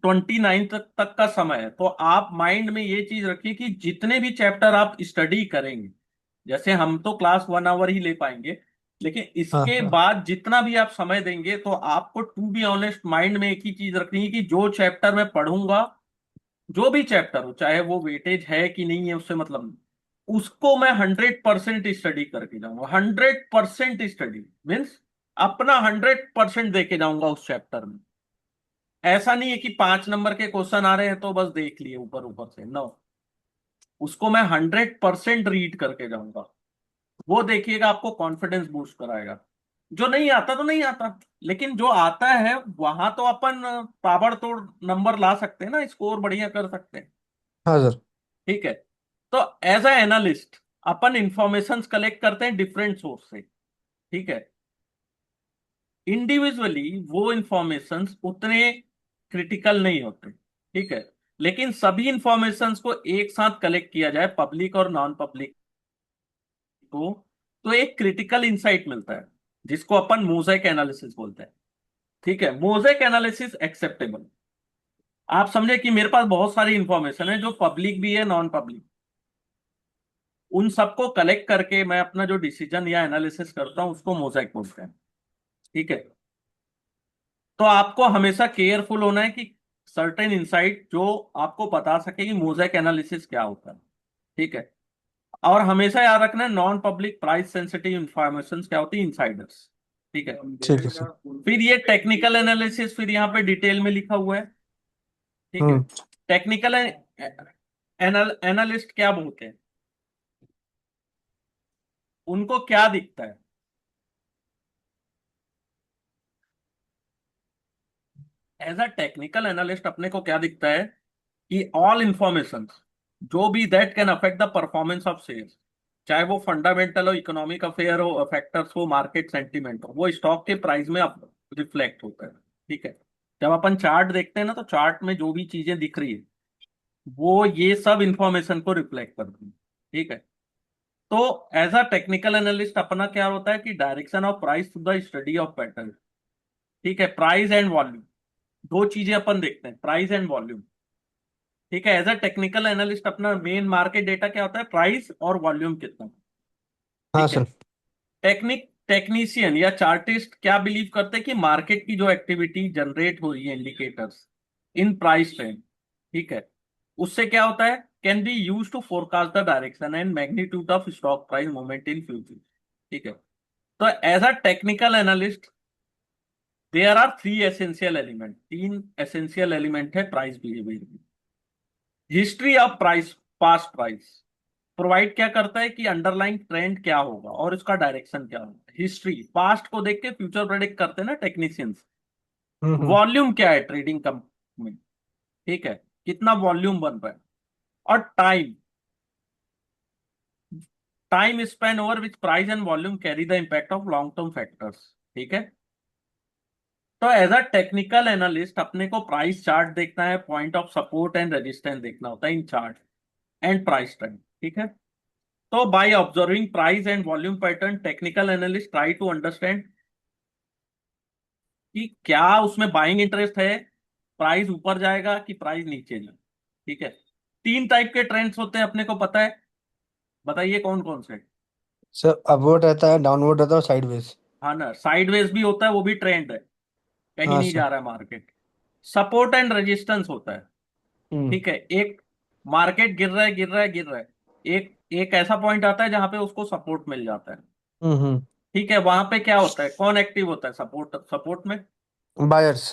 29 तक का समय है, तो आप माइंड में ये चीज रखिए कि जितने भी चैप्टर आप स्टडी करेंगे, जैसे हम तो क्लास 1 आवर ही ले पाएंगे, लेकिन हाँ इसके हाँ। बाद जितना भी आप समय देंगे, तो आपको टू बी ऑनेस्ट माइंड में एक ही चीज रखनी है कि जो चैप्टर मैं पढ़ूंगा, जो भी चैप्टर हो, चाहे वो वेटेज है कि नहीं है उससे मतलब नहीं, उसको मैं 100% स्टडी करके जाऊंगा। 100% स्टडी मीन्स अपना 100% देके जाऊंगा उस चैप्टर में। ऐसा नहीं है कि 5 नंबर के क्वेश्चन आ रहे हैं तो बस देख लिए ऊपर ऊपर से, नो। उसको मैं 100% रीड करके जाऊंगा। वो देखिएगा, आपको कॉन्फिडेंस बूस्ट कराएगा। जो नहीं आता तो नहीं आता, लेकिन जो आता है वहां तो अपन ताबड़तोड़ नंबर ला सकते हैं ना, स्कोर बढ़िया कर सकते हैं। हाँ सर। ठीक है। तो एज अ एनालिस्ट अपन इंफॉर्मेशन कलेक्ट करते हैं डिफरेंट सोर्स से। ठीक है। इंडिविजुअली वो इंफॉर्मेशंस उतने क्रिटिकल नहीं होते। ठीक है। लेकिन सभी इंफॉर्मेशंस को एक साथ कलेक्ट किया जाए, पब्लिक और नॉन पब्लिक को, तो एक क्रिटिकल इंसाइट मिलता है, जिसको अपन मोज़ेक एनालिसिस बोलते हैं। ठीक है। Mosaic analysis acceptable. आप समझे कि मेरे पास बहुत सारी इंफॉर्मेशन है जो पब्लिक भी है, नॉन पब्लिक। उन सबको कलेक्ट करके मैं अपना जो डिसीजन या एनालिसिस करता हूं उसको मोज़ेक बोलते हैं। ठीक है। तो आपको हमेशा केयरफुल होना है कि सर्टेन इंसाइट जो आपको बता सके कि मोज़ेक एनालिसिस क्या होता है। ठीक है। और हमेशा याद रखना है, non public price sensitive information क्या होती है, इनसाइडर्स। ठीक है। ठीक है सर। फिर ये टेक्निकल एनालिसिस, फिर यहाँ पे डिटेल में लिखा हुआ है। ठीक है। हम्म। टेक्निकल एनालिस्ट क्या बोलते हैं, उनको क्या दिखता है? एज अ टेक्निकल एनालिस्ट अपने को क्या दिखता है कि ऑल इंफॉर्मेशन जो भी that can affect the performance of shares, चाहे वो फंडामेंटल हो, इकोनॉमिक अफेयर हो, फैक्टर्स हो, मार्केट सेंटीमेंट हो, वो स्टॉक के प्राइस में अब रिफ्लेक्ट होता है। ठीक है। जब अपन चार्ट देखते हैं ना, तो चार्ट में जो भी चीजें दिख रही है वो ये सब इंफॉर्मेशन को रिफ्लेक्ट करती है। ठीक है। तो एज अ टेक्निकल एनालिस्ट अपना क्या होता है कि direction of price through the study of pattern. ठीक है। प्राइस एंड वॉल्यूम, दो चीजें अपन देखते हैं, प्राइस एंड वॉल्यूम। ठीक है। एज अ टेक्निकल एनालिस्ट अपना मेन मार्केट डेटा क्या होता है, प्राइस और वॉल्यूम कितना। हाँ ठीक है। सर। टेक्नीशियन या चार्टिस्ट क्या बिलीव करते हैं कि मार्केट की जो एक्टिविटी जनरेट हो रही है, इंडिकेटर्स इन प्राइस ट्रेंड, ठीक है, उससे क्या होता है, can be use to forecast the direction and magnitude of stock price movement in future. ठीक है। तो as a technical analyst there are three essential element, तीन एसेंशियल एलिमेंट है प्राइस बिहेवियर में। History of price, past price provide क्या करता है कि अंडरलाइंग ट्रेंड क्या होगा और उसका डायरेक्शन क्या होगा। हिस्ट्री, पास्ट को देख के फ्यूचर प्रेडिक्ट करते हैं ना टेक्नीशियंस। हम्म। वॉल्यूम क्या है ट्रेडिंग कम में, ठीक है, कितना वॉल्यूम बन रहा है। और time, time Spain over which price and volume carry the impact of long term factors. ठीक है। तो एज अ टेक्निकल एनालिस्ट अपने को प्राइस चार्ट देखना है, point of support and resistance देखना होता है in chart and price trend. ठीक है। तो by observing price and volume pattern, technical analyst try to understand कि क्या उसमें बाइंग इंटरेस्ट है, प्राइस ऊपर जाएगा कि प्राइस नीचे जाए। ठीक है। तीन टाइप के ट्रेंड्स होते हैं अपने को पता है, बताइए कौन कौन से। सर अपवर्ड रहता है, डाउनवर्ड रहता है और साइडवेज। हाँ ना, साइडवेज भी होता है, वो भी ट्रेंड है, कहीं हाँ नहीं सर। जा रहा है मार्केट। सपोर्ट एंड रेजिस्टेंस होता है। हम्म ठीक है। एक मार्केट गिर रहा है, गिर रहा है, गिर रहा है, एक एक ऐसा पॉइंट आता है जहां पे उसको सपोर्ट मिल जाता है। हम्म। ठीक है। वहां पे क्या होता है, कौन एक्टिव होता है सपोर्ट, सपोर्ट में? बायर्स।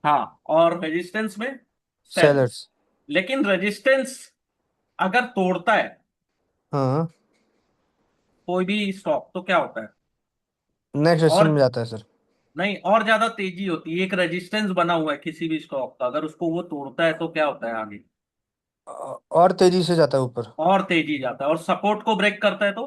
हाँ। और रेजिस्टेंस में? सेलर्स। सेलर्स। लेकिन रेजिस्टेंस अगर तोड़ता है हाँ। कोई भी स्टॉक, तो क्या होता है? नेक्स्ट सेशन और में जाता है सर। नहीं, और ज्यादा तेजी होती है। एक रेजिस्टेंस बना हुआ है किसी भी स्टॉक का, अगर उसको वो तोड़ता है तो क्या होता है आगे? और तेजी से जाता है ऊपर। और तेजी जाता है। और सपोर्ट को ब्रेक करता है तो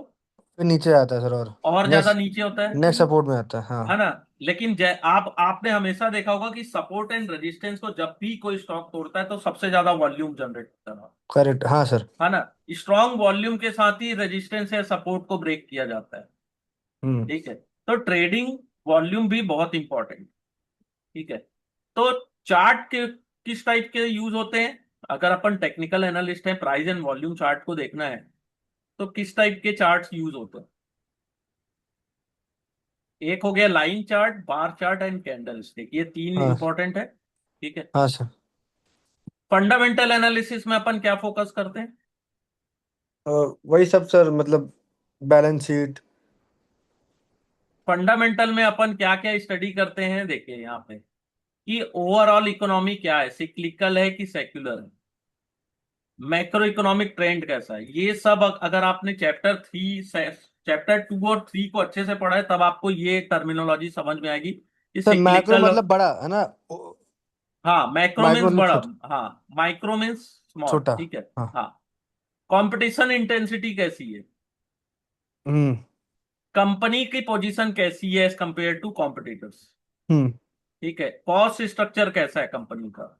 फिर नीचे आता है सर। और और ज्यादा नेक्स्ट नीचे होता है। नेक्स्ट सपोर्ट में आता है। हाँ। है ना? लेकिन आप आपने हमेशा देखा होगा कि सपोर्ट एंड रेजिस्टेंस को जब भी कोई स्टॉक तोड़ता है तो सबसे ज्यादा वॉल्यूम जनरेट होता है। करेक्ट। हाँ सर। है ना? स्ट्रॉन्ग वॉल्यूम के साथ ही रेजिस्टेंस या सपोर्ट को ब्रेक किया जाता है। हम्म। ठीक है। तो ट्रेडिंग वॉल्यूम भी बहुत इंपॉर्टेंट। ठीक है। तो चार्ट के किस टाइप के यूज होते हैं, अगर अपन टेक्निकल एनालिस्ट हैं, प्राइस एंड वॉल्यूम चार्ट को देखना है, तो किस टाइप के चार्ट्स यूज होते हैं? एक हो गया line chart, bar chart and candle stick, ये तीन हाँ। इंपॉर्टेंट है। ठीक है। हाँ सर। फंडामेंटल एनालिसिस में अपन क्या फोकस करते हैं? वही सब सर, मतलब बैलेंस शीट। फंडामेंटल में अपन क्या क्या स्टडी करते हैं, देखिए यहाँ पे, कि ओवरऑल इकोनॉमी क्या है, सिक्लिकल है कि सेक्युलर है, मैक्रो इकोनॉमिक ट्रेंड कैसा है, ये सब अगर आपने चैप्टर 2 और 3 को अच्छे से पढ़ा है, तब आपको ये टर्मिनोलॉजी समझ में आएगी कि सर मैक्रो सिक्लिकल। मतलब बड़ा है ना? हाँ, मैक्रो माइक्रो मीन्स मतलब बड़ा। छोटा। हाँ, माइक्रो मीन्स स्मॉल, छोटा। ठीक है। हाँ। हाँ। कंपटीशन इंटेंसिटी कैसी है, हम्म। कंपनी की पोजीशन कैसी है एज कंपेयर टू कॉम्पिटिटर्स, हम्म। ठीक है, कॉस्ट स्ट्रक्चर कैसा है कंपनी का,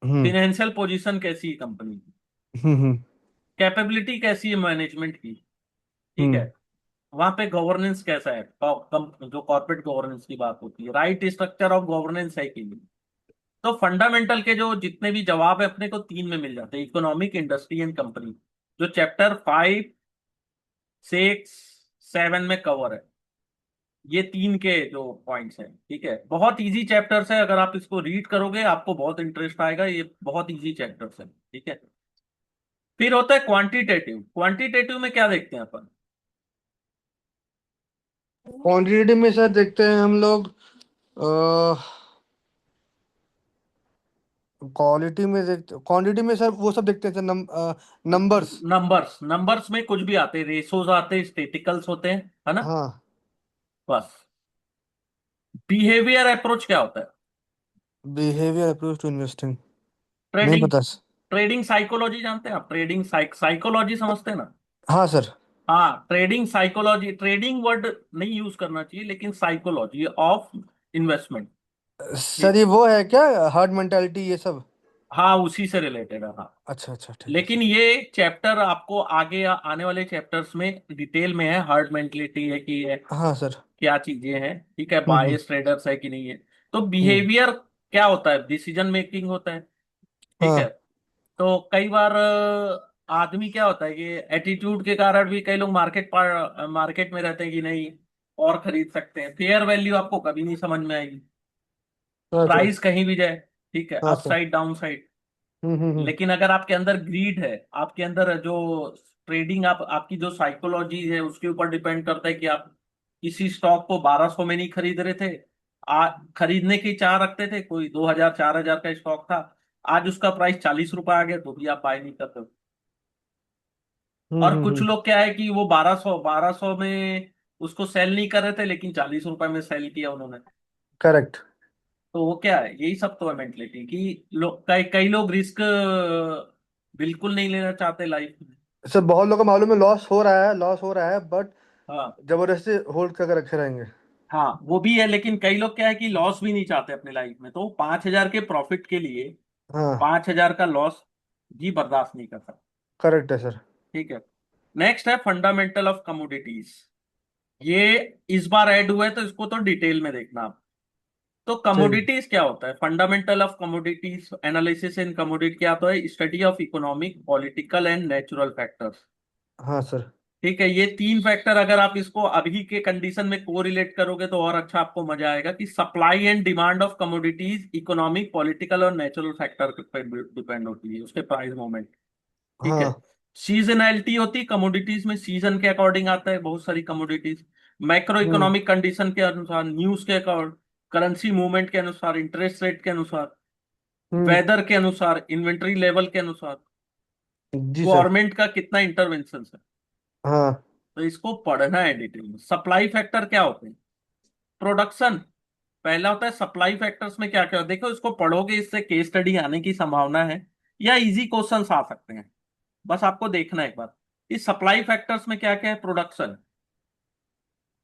हम्म। फिनेंशियल पोजीशन कैसी है कंपनी की, हम्म। कैपेबिलिटी कैसी है मैनेजमेंट की, ठीक है, हम्म। वहां पे गवर्नेंस कैसा है, जो कॉर्पोरेट गवर्नेंस की बात होती है, राइट स्ट्रक्चर ऑफ गवर्नेंस है कि नहीं। तो फंडामेंटल के जो जितने भी जवाब है अपने को तीन में मिल जाते हैं, इकोनॉमिक, इंडस्ट्री एंड कंपनी, जो चैप्टर 5, 6, 7 में कवर है। ये तीन के जो पॉइंट्स हैं, ठीक है, बहुत इजी चैप्टर्स है, अगर आप इसको रीड करोगे आपको बहुत इंटरेस्ट आएगा, ये बहुत इजी चैप्टर्स है, ठीक है। फिर होता है क्वांटिटेटिव। क्वांटिटेटिव में क्या देखते हैं अपन? क्वांटिटी में सर देखते हैं हम लोग, क्वालिटी में देखते, क्वांटिटी में सर वो सब देखते हैं सर, नंबर्स। नंबर्स, नंबर्स में कुछ भी आते हैं, रेशोज आते हैं, स्टेटिकल्स होते हैं, है ना। हाँ। बस। बिहेवियर अप्रोच क्या होता है? Behaviour approach to investing. नहीं ट्रेडिंग। पता ट्रेडिंग साइकोलॉजी जानते हैं आप? ट्रेडिंग साइकोलॉजी समझते हैं ना? हाँ सर। हाँ, ट्रेडिंग साइकोलॉजी, ट्रेडिंग वर्ड नहीं यूज करना चाहिए, लेकिन साइकोलॉजी ऑफ इन्वेस्टमेंट। सर ये वो है क्या, हार्ड मेंटालिटी ये सब? हाँ, उसी से रिलेटेड है, हाँ। अच्छा अच्छा, ठीक है लेकिन सर। ये चैप्टर आपको आगे आने वाले चैप्टर्स में डिटेल में है, हार्ड मेंटलिटी है कि है, हाँ सर। क्या चीजें हैं, ठीक है, हम्म। बायस ट्रेडर्स है कि नहीं है। तो हम्म। बिहेवियर क्या होता है, डिसीजन मेकिंग होता है, ठीक है। हाँ। तो कई बार आदमी क्या होता है कि एटीट्यूड के कारण भी कई लोग मार्केट में रहते हैं कि नहीं, और खरीद सकते हैं, फेयर वैल्यू आपको कभी नहीं समझ में आएगी, हाँ सर। प्राइस कहीं भी जाए, ठीक है, हाँ up sir. Side down side. Hmm. लेकिन अगर आपके अंदर ग्रीड है, आपके अंदर जो ट्रेडिंग, आपकी जो साइकोलॉजी है उसके ऊपर डिपेंड करता है कि आप किसी स्टॉक को 1200 में नहीं खरीद रहे थे, खरीदने की चाह रखते थे, कोई 2000 4000 का स्टॉक था, आज उसका प्राइस 40 रुपए आ गया तो भी आप बाय नहीं करते हो। और कुछ हम्म। लोग क्या है कि वो 1200 में उसको सेल नहीं कर रहे थे, लेकिन 40 रुपए में सेल किया उन्होंने। करेक्ट। तो वो क्या है, यही सब तो है मेंटलिटी, कि लोग, कई कई लोग रिस्क बिल्कुल नहीं लेना चाहते लाइफ में। सर बहुत लोगों को मालूम है लॉस हो रहा है, लॉस हो रहा है, बट हाँ। जबरदस्ती होल्ड करके रखे रहेंगे। हाँ, वो भी है, लेकिन कई लोग क्या है कि लॉस भी नहीं चाहते अपने लाइफ में, तो 5,000 के प्रॉफिट के लिए हाँ। 5,000 का लॉस भी बर्दाश्त नहीं कर सकते। करेक्ट है सर। ठीक है। नेक्स्ट है फंडामेंटल ऑफ कमोडिटीज। ये इस बार ऐड हुआ है, तो इसको तो डिटेल में देखना आप। तो चलिए। कमोडिटीज क्या होता है, fundamental of commodities analysis in commodity क्या होता है, study of economic, political and natural factors. हाँ सर। ठीक है, ये तीन फैक्टर अगर आप इसको अभी के कंडीशन में कोरिलेट करोगे तो और अच्छा आपको मजा आएगा, कि supply and demand of commodities economic, political और नेचुरल फैक्टर पे डिपेंड होती है, उसके प्राइस मूवमेंट। ठीक है। हाँ। सीजनैलिटी होती है कमोडिटीज में, सीजन के अकॉर्डिंग आता है बहुत सारी कमोडिटीज। मैक्रो हम्म। इकोनॉमिक कंडीशन के अनुसार, न्यूज के अकॉर्डिंग, करेंसी मूवमेंट के अनुसार, इंटरेस्ट रेट के अनुसार, हम्म। वेदर के अनुसार, इन्वेंट्री लेवल के अनुसार, जी सर। गवर्नमेंट का कितना इंटरवेंशन है। हाँ। तो इसको पढ़ना है डिटेल में। सप्लाई फैक्टर क्या होते हैं, प्रोडक्शन, पहला होता है सप्लाई फैक्टर्स में क्या क्या होता है। देखो, इसको पढ़ोगे, इससे केस स्टडी आने की संभावना है, या इजी क्वेश्चंस आ सकते हैं। बस आपको देखना है एक बार, इस सप्लाई फैक्टर्स में क्या क्या है। प्रोडक्शन,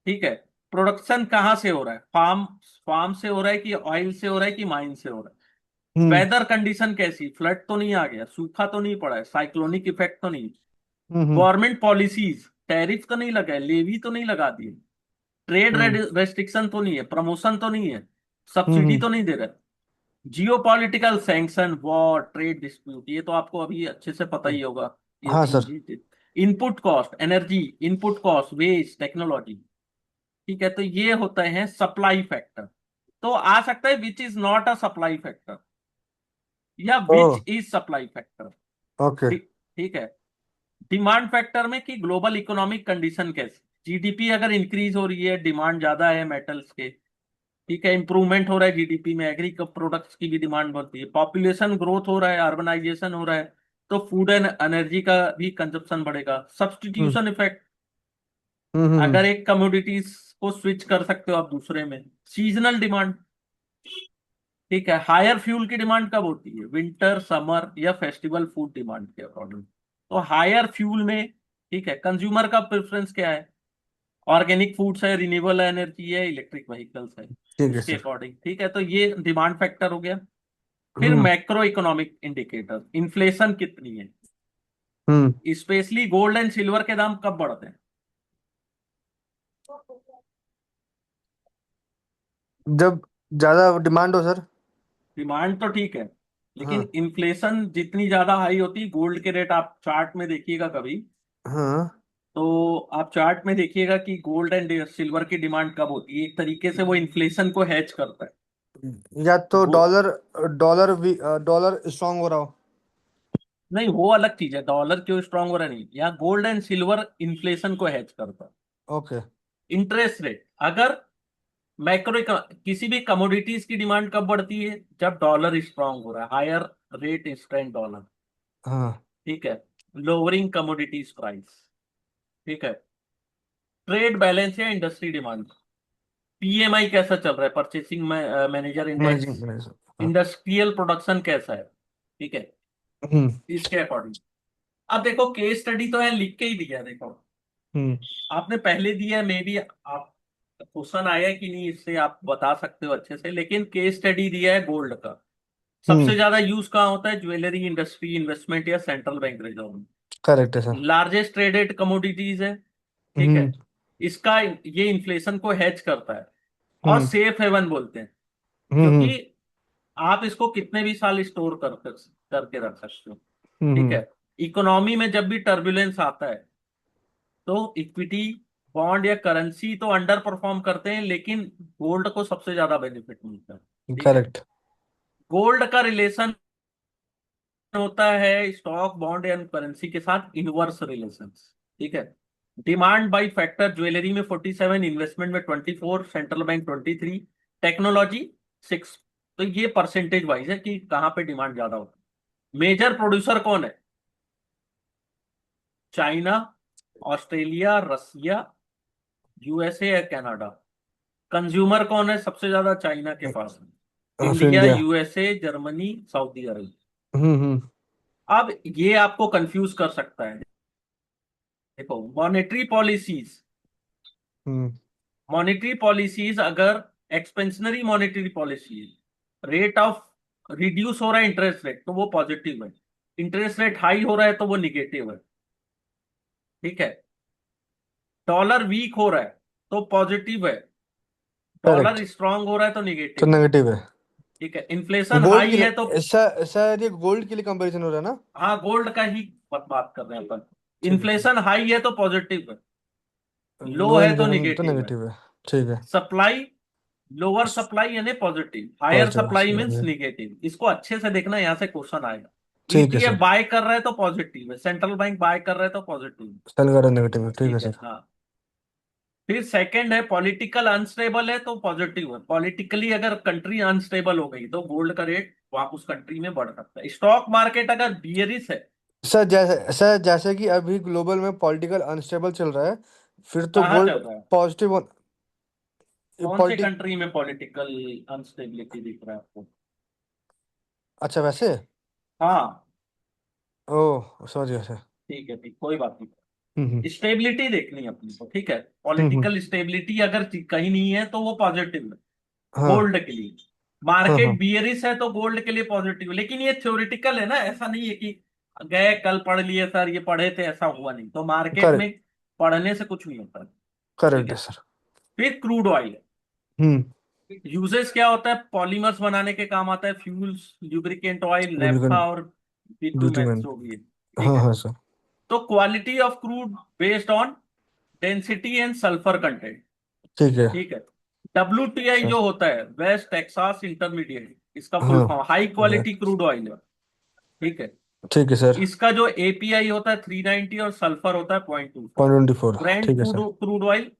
ठीक है, प्रोडक्शन कहाँ से हो रहा है, फार्म फार्म से हो रहा है, कि ऑयल से हो रहा है, कि माइन से हो रहा है। हम्म। वेदर कंडीशन कैसी, फ्लड तो नहीं आ गया, सूखा तो नहीं पड़ा है, साइक्लोनिक इफेक्ट तो नहीं। हम्म। गवर्नमेंट पॉलिसीज, टैरिफ तो नहीं लगा है, लेवी तो नहीं लगा दी, ट्रेड हम्म। रेस्ट्रिक्शन तो नहीं है, प्रमोशन तो नहीं है, सब्सिडी हम्म। तो नहीं दे रहा। जियो political sanction, war, trade dispute, ये तो आपको अभी अच्छे से पता ही होगा, ये हाँ तीन सर। चीज। Input cost, energy, input cost, wage, technology, ठीक है, तो ये होते हैं सप्लाई फैक्टर। तो आ सकता है which is not a supply factor, या ओ, which is supply factor. Okay. ठीक है। डिमांड फैक्टर में कि ग्लोबल इकोनॉमिक कंडीशन कैसी, जीडीपी अगर इंक्रीज हो रही है, डिमांड ज्यादा है मेटल्स के, ठीक है, इंप्रूवमेंट हो रहा है जीडीपी में, एग्री प्रोडक्ट्स की भी डिमांड बढ़ती है, पॉपुलेशन ग्रोथ हो रहा है, अर्बनाइजेशन हो रहा है, तो फूड एंड एनर्जी का भी कंजप्शन बढ़ेगा। हम्म सब्स्टिट्यूशन इफेक्ट, हम्म हम्म अगर एक कमोडिटीज को स्विच कर सकते हो आप दूसरे में। सीजनल डिमांड, ठीक है, हायर फ्यूल की डिमांड कब होती है, विंटर, समर या फेस्टिवल फूड डिमांड के अकॉर्डिंग। तो हायर फ्यूल में, ठीक है, कंज्यूमर का प्रेफरेंस क्या है, ऑर्गेनिक फूड्स है, रिन्यूएबल एनर्जी है, इलेक्ट्रिक व्हीकल्स है, ठीक है उसके सर। अकॉर्डिंग। ठीक है, तो ये डिमांड फैक्टर हो गया। फिर हम्म मैक्रो इकोनॉमिक इंडिकेटर, इन्फ्लेशन कितनी है, हम्म स्पेशली गोल्ड एंड सिल्वर के दाम कब बढ़ते हैं। जब ज्यादा डिमांड हो सर। डिमांड तो ठीक है, लेकिन हाँ इन्फ्लेशन जितनी ज्यादा हाई होती है, गोल्ड के रेट आप चार्ट में देखिएगा कभी, हाँ। तो आप चार्ट में देखिएगा कि गोल्ड एंड सिल्वर की डिमांड कब होती है, एक तरीके से वो इन्फ्लेशन को हैच करता है। या तो गो डॉलर डॉलर भी डॉलर स्ट्रांग हो रहा हो। नहीं, वो अलग चीज है, डॉलर क्यों स्ट्रांग हो रहा नहीं, यहाँ गोल्ड एंड सिल्वर इन्फ्लेशन को हैच करता है। ओके। इंटरेस्ट रेट, अगर मैक्रो किसी भी कमोडिटीज की डिमांड कब बढ़ती है, जब डॉलर स्ट्रांग हो रहा है, हायर रेट स्ट्रेंथ डॉलर। हाँ। ठीक है, लोअरिंग कमोडिटीज प्राइस। ठीक है, ट्रेड बैलेंस या इंडस्ट्री डिमांड, पीएमआई कैसा चल रहा है, purchasing manager index, managing manager. हाँ। इंडस्ट्रियल प्रोडक्शन कैसा है। ठीक है, हम्म इसके अकॉर्डिंग। अब देखो केस स्टडी तो है, लिख के ही दिया है, देखो हम्म आपने पहले दिया है, मे बी आप क्वेश्चन आया है कि नहीं इससे आप बता सकते हो अच्छे से, लेकिन केस स्टडी दिया है गोल्ड का। सबसे हम्म ज्यादा यूज कहाँ होता है, ज्वेलरी इंडस्ट्री, इन्वेस्टमेंट या सेंट्रल बैंक रिजर्व में। करेक्ट है सर। लार्जेस्ट ट्रेडेड कमोडिटीज है। ठीक है, हम्म इसका ये इन्फ्लेशन को हेज करता है, और हम्म सेफ हेवन बोलते हैं, हम्म क्योंकि आप इसको कितने भी साल स्टोर करके रख सकते हो। ठीक हम्म है, इकोनॉमी में जब भी टर्बुलेंस आता है, तो इक्विटी, बॉन्ड या करेंसी तो अंडर परफॉर्म करते हैं, लेकिन गोल्ड को सबसे ज्यादा बेनिफिट मिलता है। ठीक है, करेक्ट। गोल्ड का रिलेशन होता है स्टॉक, बॉन्ड या करेंसी के साथ इनवर्स रिलेशन। ठीक है, डिमांड बाई फैक्टर, ज्वेलरी में 47, इन्वेस्टमेंट में 24, सेंट्रल बैंक 23, टेक्नोलॉजी 6। तो ये परसेंटेज वाइज है कि कहाँ पे डिमांड ज्यादा होती है। मेजर प्रोड्यूसर कौन है, चाइना, ऑस्ट्रेलिया, रसिया, यूएसए या कनाडा। कंज्यूमर कौन है सबसे ज्यादा, चाइना के पास है, of India, India. USA, Germany, Saudi Arab. Hmm. अब ये आपको कंफ्यूज कर सकता है। देखो monetary policies, hmm monetary policies अगर expansionary monetary policy, rate of reduce हो रहा है इंटरेस्ट रेट, तो वो पॉजिटिव है। इंटरेस्ट रेट हाई हो रहा है तो वो निगेटिव है। ठीक है, डॉलर वीक हो रहा है तो पॉजिटिव है, करेक्ट। डॉलर स्ट्रांग हो रहा है तो तो निगेटिव है। नेगेटिव है। ठीक है, इन्फ्लेशन गोल्ड के हाई लिए है तो, ऐसा ऐसा ये गोल्ड के लिए कंपैरिजन हो रहा है ना। हाँ गोल्ड का ही बात कर रहे हैं अपन। ठीक है सर। इन्फ्लेशन हाई है तो पॉजिटिव है, लो लो है तो इन्फ्लेशन तो निगेटिव है। नेगेटिव है। ठीक है। सप्लाई, लोअर सप्लाई यानी positive, higher positive supply means है। निगेटिव। इसको अच्छे से देखना, यहाँ से क्वेश्चन आएगा। ठीक है ईटीएफ सर। बाय कर रहा है तो पॉजिटिव है, सेंट्रल बैंक बाय कर रहा है तो पॉजिटिव है। सेल का नेगेटिव है। ठीक है ठीक है, सर। हाँ। फिर सेकंड है पॉलिटिकल अनस्टेबल है तो पॉजिटिव है, पॉलिटिकली अगर कंट्री अनस्टेबल हो गई तो गोल्ड का रेट वहां उस कंट्री में बढ़ सकता है। स्टॉक मार्केट अगर बियरिश है, सर जैसे कि अभी ग्लोबल में पॉलिटिकल अनस्टेबल चल रहा है, फिर तो कहाँ गोल्ड चल रहा है, पॉजिटिव। कौन से पॉलिटिक कंट्री में पॉलिटिकल अनस्टेबिलिटी दिख रहा है आपको। अच्छा वैसे। हाँ, ओह समझ गया सर। ठीक है, ठीक, कोई बात नहीं। हम्म स्टेबिलिटी देखनी है अपनी को, ठीक है। हम्म। पॉलिटिकल स्टेबिलिटी अगर कहीं नहीं है तो वो पॉजिटिव है हाँ गोल्ड के लिए। हाँ मार्केट हाँ। बियरिश है तो गोल्ड के लिए पॉजिटिव है, लेकिन ये थ्योरेटिकल है ना, ऐसा नहीं है कि गए कल पढ़ लिए सर ये पढ़े थे, ऐसा हुआ नहीं, तो मार्केट करेक्ट। में पढ़ने से कुछ नहीं होता है। ठीक करेक्ट है, है सर। फिर क्रूड ऑयल, हम्म। यूजेस क्या होता है, पॉलीमर्स बनाने के काम आता है, fuels, lubricant oil, lubricant. Naphtha और बिटुमेन ब्यूटीमैन। जो भी है। ठीक हाँ है, हाँ सर। तो quality of crude based on density and sulphur content. ठीक है ठीक है। WTI sir. जो होता है, वेस्ट टेक्सास इंटरमीडिएट, इसका फुल हाँ। Form high quality crude oil है। ठीक है। ठीक है सर। इसका जो API होता है 390 और सल्फर होता है 0.25। 0.24। ब्रेंट ठीक है crude sir. Crude oil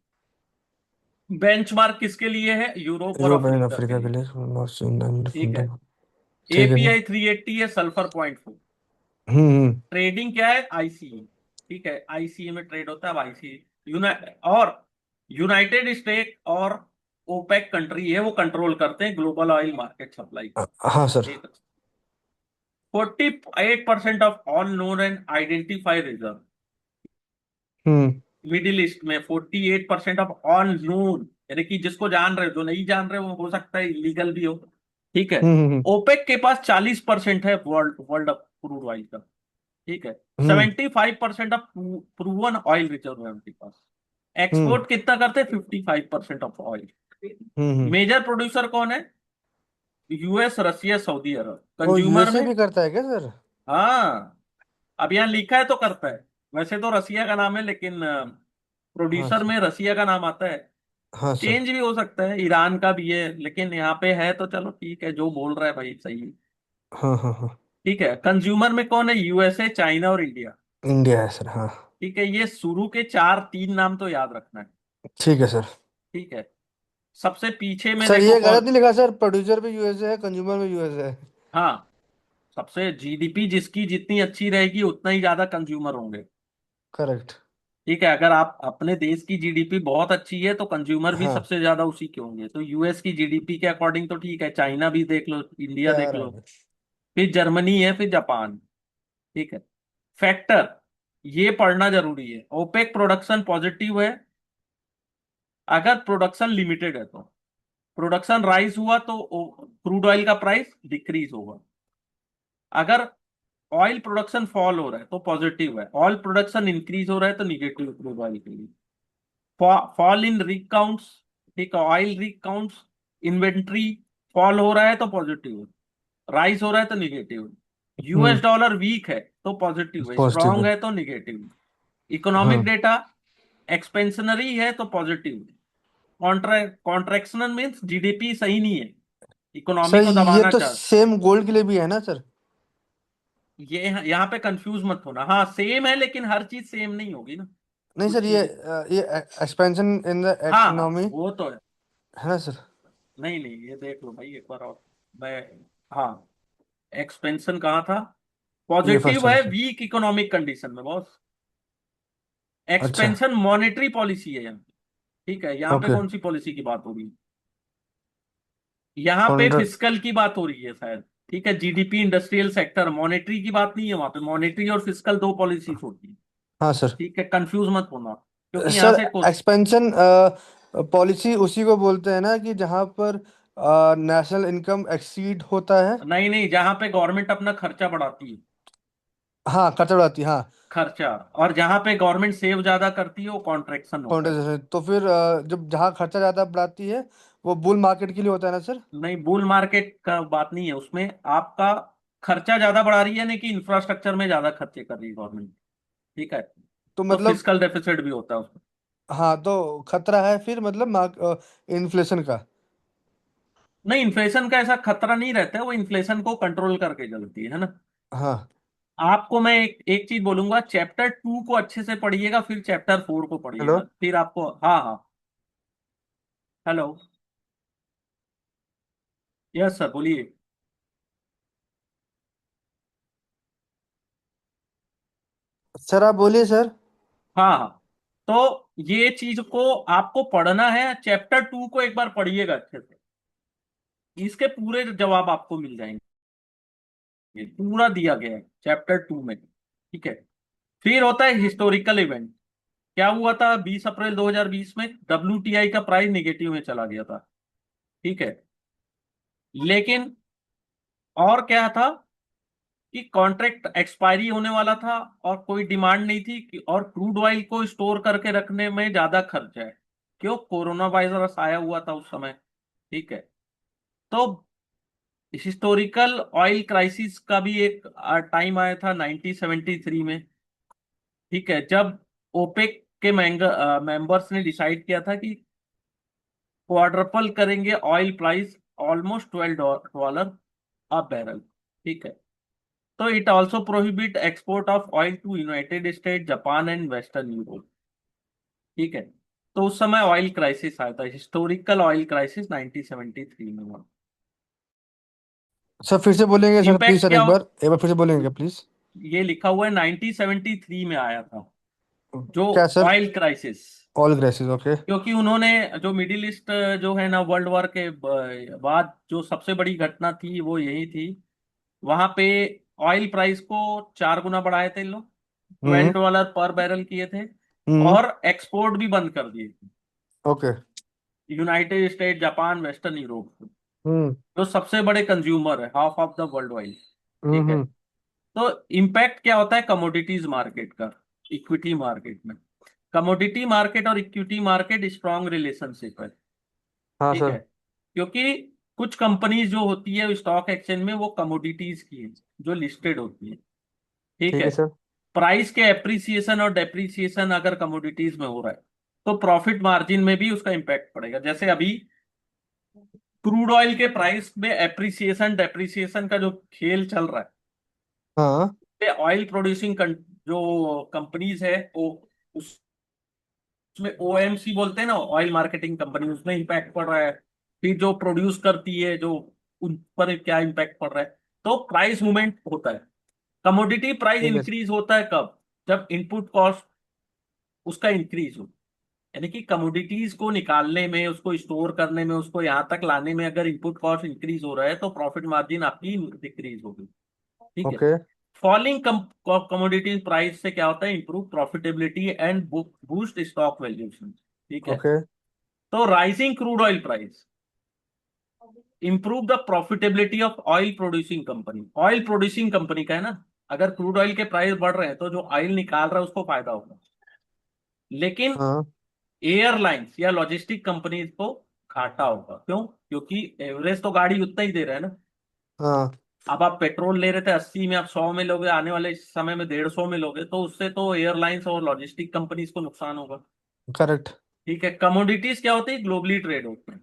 benchmark किसके लिए है? यूरोप और यूरोप एंड अफ्रीका के अफ्रीका के लिए। लिए नॉर्थ इंडियन ठीक है। किंगडम। ठीक है सर। API 380 है, सल्फर 0.4। हम्म। ट्रेडिंग क्या है? ICE। ठीक है, ICE में ट्रेड होता है। अब ICE और यूनाइटेड स्टेट और ओपेक कंट्री है, वो कंट्रोल करते हैं ग्लोबल ऑयल मार्केट सप्लाई को। हाँ सर। ठीक है। 48% of all known and identified reserve. Hmm middle east में 48% ऑफ ऑल नोन, यानी कि जिसको जान रहे हो, जो नहीं जान रहे वो हो सकता है इलीगल भी हो। ठीक है। हम्म। ओपेक के पास 40% है वर्ल्ड वर्ल्ड क्रूड ऑयल का। ठीक है। हम्म 75% ऑफ प्रूवन ऑयल रिजर्व है उनके पास। हम्म एक्सपोर्ट कितना करते हैं? 55% ऑफ ऑयल। हम्म। मेजर प्रोड्यूसर कौन है? US, Russia, Saudi Arab. वो कंज्यूमर यूएसए में, भी करता है क्या सर? हाँ, अब यहाँ लिखा है तो करता है। वैसे तो रसिया का नाम है, लेकिन हाँ प्रोड्यूसर सर। में रसिया का नाम आता है। हाँ सर। चेंज भी हो सकता है, ईरान का भी है, लेकिन यहाँ पे है तो चलो ठीक है, जो बोल रहा है भाई सही है। हाँ हाँ हाँ। ठीक है। कंज्यूमर में कौन है? USA, चाइना और इंडिया। इंडिया है सर, हाँ। ठीक है, ये शुरू के चार तीन नाम तो याद रखना है। ठीक है सर। ठीक है। सबसे पीछे में सर देखो ये गलत कौन। नहीं लिखा सर, प्रोड्यूसर भी यूएसए है, कंज्यूमर भी यूएसए है। हाँ, सबसे GDP जिसकी जितनी अच्छी रहेगी उतना ही ज्यादा कंज्यूमर होंगे। करेक्ट। ठीक है। अगर आप अपने देश की GDP बहुत अच्छी है तो कंज्यूमर भी हाँ। सबसे ज्यादा उसी के होंगे। तो US की GDP के अकॉर्डिंग तो ठीक है, चाइना भी देख लो, इंडिया देख तैयार लो, है। फिर जर्मनी है, फिर जापान। ठीक है। फैक्टर, ये पढ़ना जरूरी है। ओपेक प्रोडक्शन पॉजिटिव है अगर प्रोडक्शन लिमिटेड है तो। प्रोडक्शन राइज हुआ तो क्रूड ऑयल का प्राइस डिक्रीज होगा। अगर ऑयल प्रोडक्शन फॉल हो रहा है तो पॉजिटिव है, ऑयल प्रोडक्शन इंक्रीज हो रहा है तो निगेटिव क्रूड ऑयल के लिए। फॉल इन रिग काउंट्स, ठीक है, oil rig counts, inventory fall हो रहा है तो पॉजिटिव है, राइज हो रहा है तो निगेटिव है। US हम्म। डॉलर वीक है तो पॉजिटिव है, पॉजिटिव स्ट्रांग है। है तो निगेटिव है। इकोनॉमिक हाँ। डेटा एक्सपेंशनरी है तो पॉजिटिव है। कॉन्ट्रैक्शनल मीन्स GDP सही नहीं है, इकोनॉमी सर को ये दबाना तो चाह। सेम गोल्ड के लिए भी है ना सर? ये यहाँ पे कंफ्यूज मत होना, हाँ सेम है लेकिन हर चीज सेम नहीं होगी ना। नहीं कुछ सर, ये चीजें, ये एक्सपेंशन इन द हाँ हाँ इकोनॉमी वो तो है। है ना सर? नहीं नहीं, ये देख लो भाई एक बार और। मैं, हाँ, एक्सपेंशन कहाँ था? ये फर्स्ट पॉजिटिव वाला है सर। वीक इकोनॉमिक कंडीशन में बॉस। अच्छा। एक्सपेंशन मॉनेटरी पॉलिसी है यहाँ पे। ठीक है, यहाँ पे ओके। कौन सी पॉलिसी की बात हो रही है? यहाँ पे कॉन्ट्रैक्ट। फिस्कल की बात हो रही है शायद। ठीक है, GDP इंडस्ट्रियल सेक्टर, मॉनेटरी की बात नहीं है वहां पे। मॉनेटरी और फिस्कल दो पॉलिसीज होती है। हाँ सर। ठीक है, कंफ्यूज मत होना, क्योंकि यहाँ सर से कुछ। एक्सपेंशन पॉलिसी उसी को बोलते हैं ना कि जहाँ पर नेशनल इनकम एक्सीड होता है। नहीं नहीं, जहां पे गवर्नमेंट अपना खर्चा बढ़ाती है, हाँ, खर्चा बढ़ाती है, हाँ। खर्चा, और जहां पे गवर्नमेंट सेव ज्यादा करती है वो कॉन्ट्रैक्शन होता है। कॉन्ट्रैक्ट तो फिर जब जहाँ खर्चा ज़्यादा बढ़ाती है वो बुल मार्केट के लिए होता है ना सर? नहीं, बुल मार्केट का बात नहीं है उसमें। आपका खर्चा ज्यादा बढ़ा रही है, नहीं कि इंफ्रास्ट्रक्चर में ज्यादा खर्चे कर रही है गवर्नमेंट। ठीक है। तो तो मतलब, फिस्कल डेफिसिट भी होता है उसमें। हाँ, तो खतरा है फिर मतलब इन्फ्लेशन का। नहीं, इन्फ्लेशन का ऐसा खतरा नहीं रहता है, वो इन्फ्लेशन को कंट्रोल करके चलती है ना। हाँ। आपको मैं एक चीज बोलूंगा, चैप्टर 2 को अच्छे से पढ़िएगा, फिर चैप्टर 4 को हेलो। पढ़िएगा, फिर आपको, हाँ हाँ। हेलो। यस सर, बोलिए। सर आप बोलिए सर। हाँ हाँ। तो ये चीज को आपको पढ़ना है, चैप्टर 2 को एक बार पढ़िएगा अच्छे से, इसके पूरे जवाब आपको मिल जाएंगे। पूरा दिया गया है चैप्टर 2 में। ठीक है। फिर होता है हिस्टोरिकल इवेंट। क्या हुआ था 20 अप्रैल 2020 में? WTI का प्राइस निगेटिव में चला गया था। ठीक है। लेकिन और क्या था कि कॉन्ट्रैक्ट एक्सपायरी होने वाला था और कोई डिमांड नहीं थी और क्रूड ऑयल को स्टोर करके रखने में ज्यादा खर्च है। क्यों? कोरोना वायरस आया हुआ था उस समय। ठीक है। तो हिस्टोरिकल ऑयल क्राइसिस का भी एक टाइम आया था 1973 में। ठीक है, जब ओपेक के मेंबर्स ने डिसाइड किया था कि क्वाड्रपल करेंगे oil price, almost $12 a barrel. ठीक है। तो it also prohibit export of oil to United State, Japan and Western Europe. ठीक है। तो उस समय ऑयल क्राइसिस आया था, हिस्टोरिकल ऑयल क्राइसिस 1973 में हुआ। सर फिर से बोलेंगे सर, प्लीज इम्पैक्ट सर, क्या एक बार फिर से बोलेंगे क्या प्लीज? ये लिखा हुआ है 1973 में आया था, जो क्या sir? Oil crisis. Oil crisis, okay. क्योंकि उन्होंने जो मिडिल ईस्ट जो है ना, वर्ल्ड वॉर के बाद जो सबसे बड़ी घटना थी वो यही थी। वहां पे ऑयल प्राइस को 4 गुना बढ़ाए थे इन लोग, हम्म। $12 पर बैरल किए थे, हम्म। और एक्सपोर्ट भी बंद कर दिए थे okay. United State, Japan, Western Europe, hmm. जो सबसे बड़े कंज्यूमर है, half of the world oil. ठीक है। हम्म। तो इम्पैक्ट क्या होता है कमोडिटीज मार्केट का, इक्विटी मार्केट में। कमोडिटी मार्केट और इक्विटी मार्केट स्ट्रांग रिलेशनशिप है। हाँ ठीक है। सर। क्योंकि कुछ कंपनीज जो होती है स्टॉक एक्सचेंज में, वो कमोडिटीज की है, जो लिस्टेड होती है। ठीक ठीक है। है सर। प्राइस के एप्रिसिएशन और डेप्रिसिएशन अगर कमोडिटीज में हो रहा है, तो प्रॉफिट मार्जिन में भी उसका इम्पैक्ट पड़ेगा। जैसे अभी क्रूड ऑयल के प्राइस में एप्रिसिएशन डेप्रिसिएशन का जो खेल चल रहा हाँ। है, ऑयल प्रोड्यूसिंग जो कंपनीज है वो, उसमें ओएमसी बोलते हैं ना, ऑयल मार्केटिंग कंपनी, उसमें इम्पैक्ट पड़ रहा है। फिर जो प्रोड्यूस करती है, जो उन पर क्या इम्पैक्ट पड़ रहा है। तो प्राइस मूवमेंट होता है। कमोडिटी प्राइस ठीक है। इंक्रीज होता है कब? जब इनपुट कॉस्ट उसका इंक्रीज हो, यानी कि कमोडिटीज को निकालने में, उसको स्टोर करने में, उसको यहाँ तक लाने में अगर इनपुट कॉस्ट इंक्रीज हो रहा है, तो प्रॉफिट मार्जिन आपकी डिक्रीज होगी। ठीक है। ओके। फॉलिंग कमोडिटी प्राइस से क्या होता है? Improve profitability and boost stock valuation. ठीक है। ओके। तो rising crude oil price improve the profitability of oil producing company. Oil producing company का है ना, अगर क्रूड ऑयल के प्राइस बढ़ रहे हैं तो जो ऑयल निकाल रहा है उसको फायदा होगा। लेकिन हाँ। एयरलाइंस या लॉजिस्टिक कंपनीज को घाटा होगा। क्यों? क्योंकि एवरेज तो गाड़ी उतना ही दे रहा है ना। हाँ। अब आप पेट्रोल ले रहे थे 80 में, आप 100 में लोगे, आने वाले समय में 150 में लोगे, तो उससे तो एयरलाइंस और लॉजिस्टिक कंपनीज को नुकसान होगा। करेक्ट। ठीक है। कमोडिटीज क्या होती है? ग्लोबली ट्रेड होते हैं।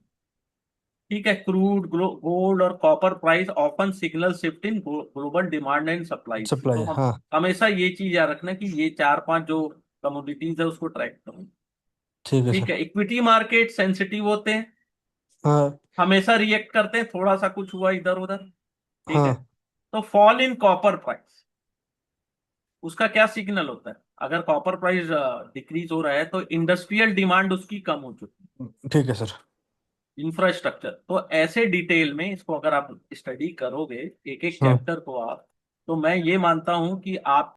ठीक है। क्रूड, गोल्ड और copper price often signal shift in global demand and supply. Supply, तो हम हाँ। हमेशा ये चीज याद रखना कि ये चार पांच जो कमोडिटीज है उसको ट्रैक करो। ठीक है ठीक सर। है। इक्विटी मार्केट सेंसिटिव होते हैं, हाँ। हमेशा रिएक्ट करते हैं थोड़ा सा कुछ हुआ इधर उधर। ठीक है। हाँ। तो फॉल इन कॉपर प्राइस, उसका क्या सिग्नल होता है? अगर कॉपर प्राइस डिक्रीज हो रहा है, तो इंडस्ट्रियल डिमांड उसकी कम हो चुकी ठीक है सर। है, इंफ्रास्ट्रक्चर। तो ऐसे डिटेल में इसको अगर आप स्टडी करोगे, एक एक हाँ। चैप्टर को आप, तो मैं ये मानता हूं कि आप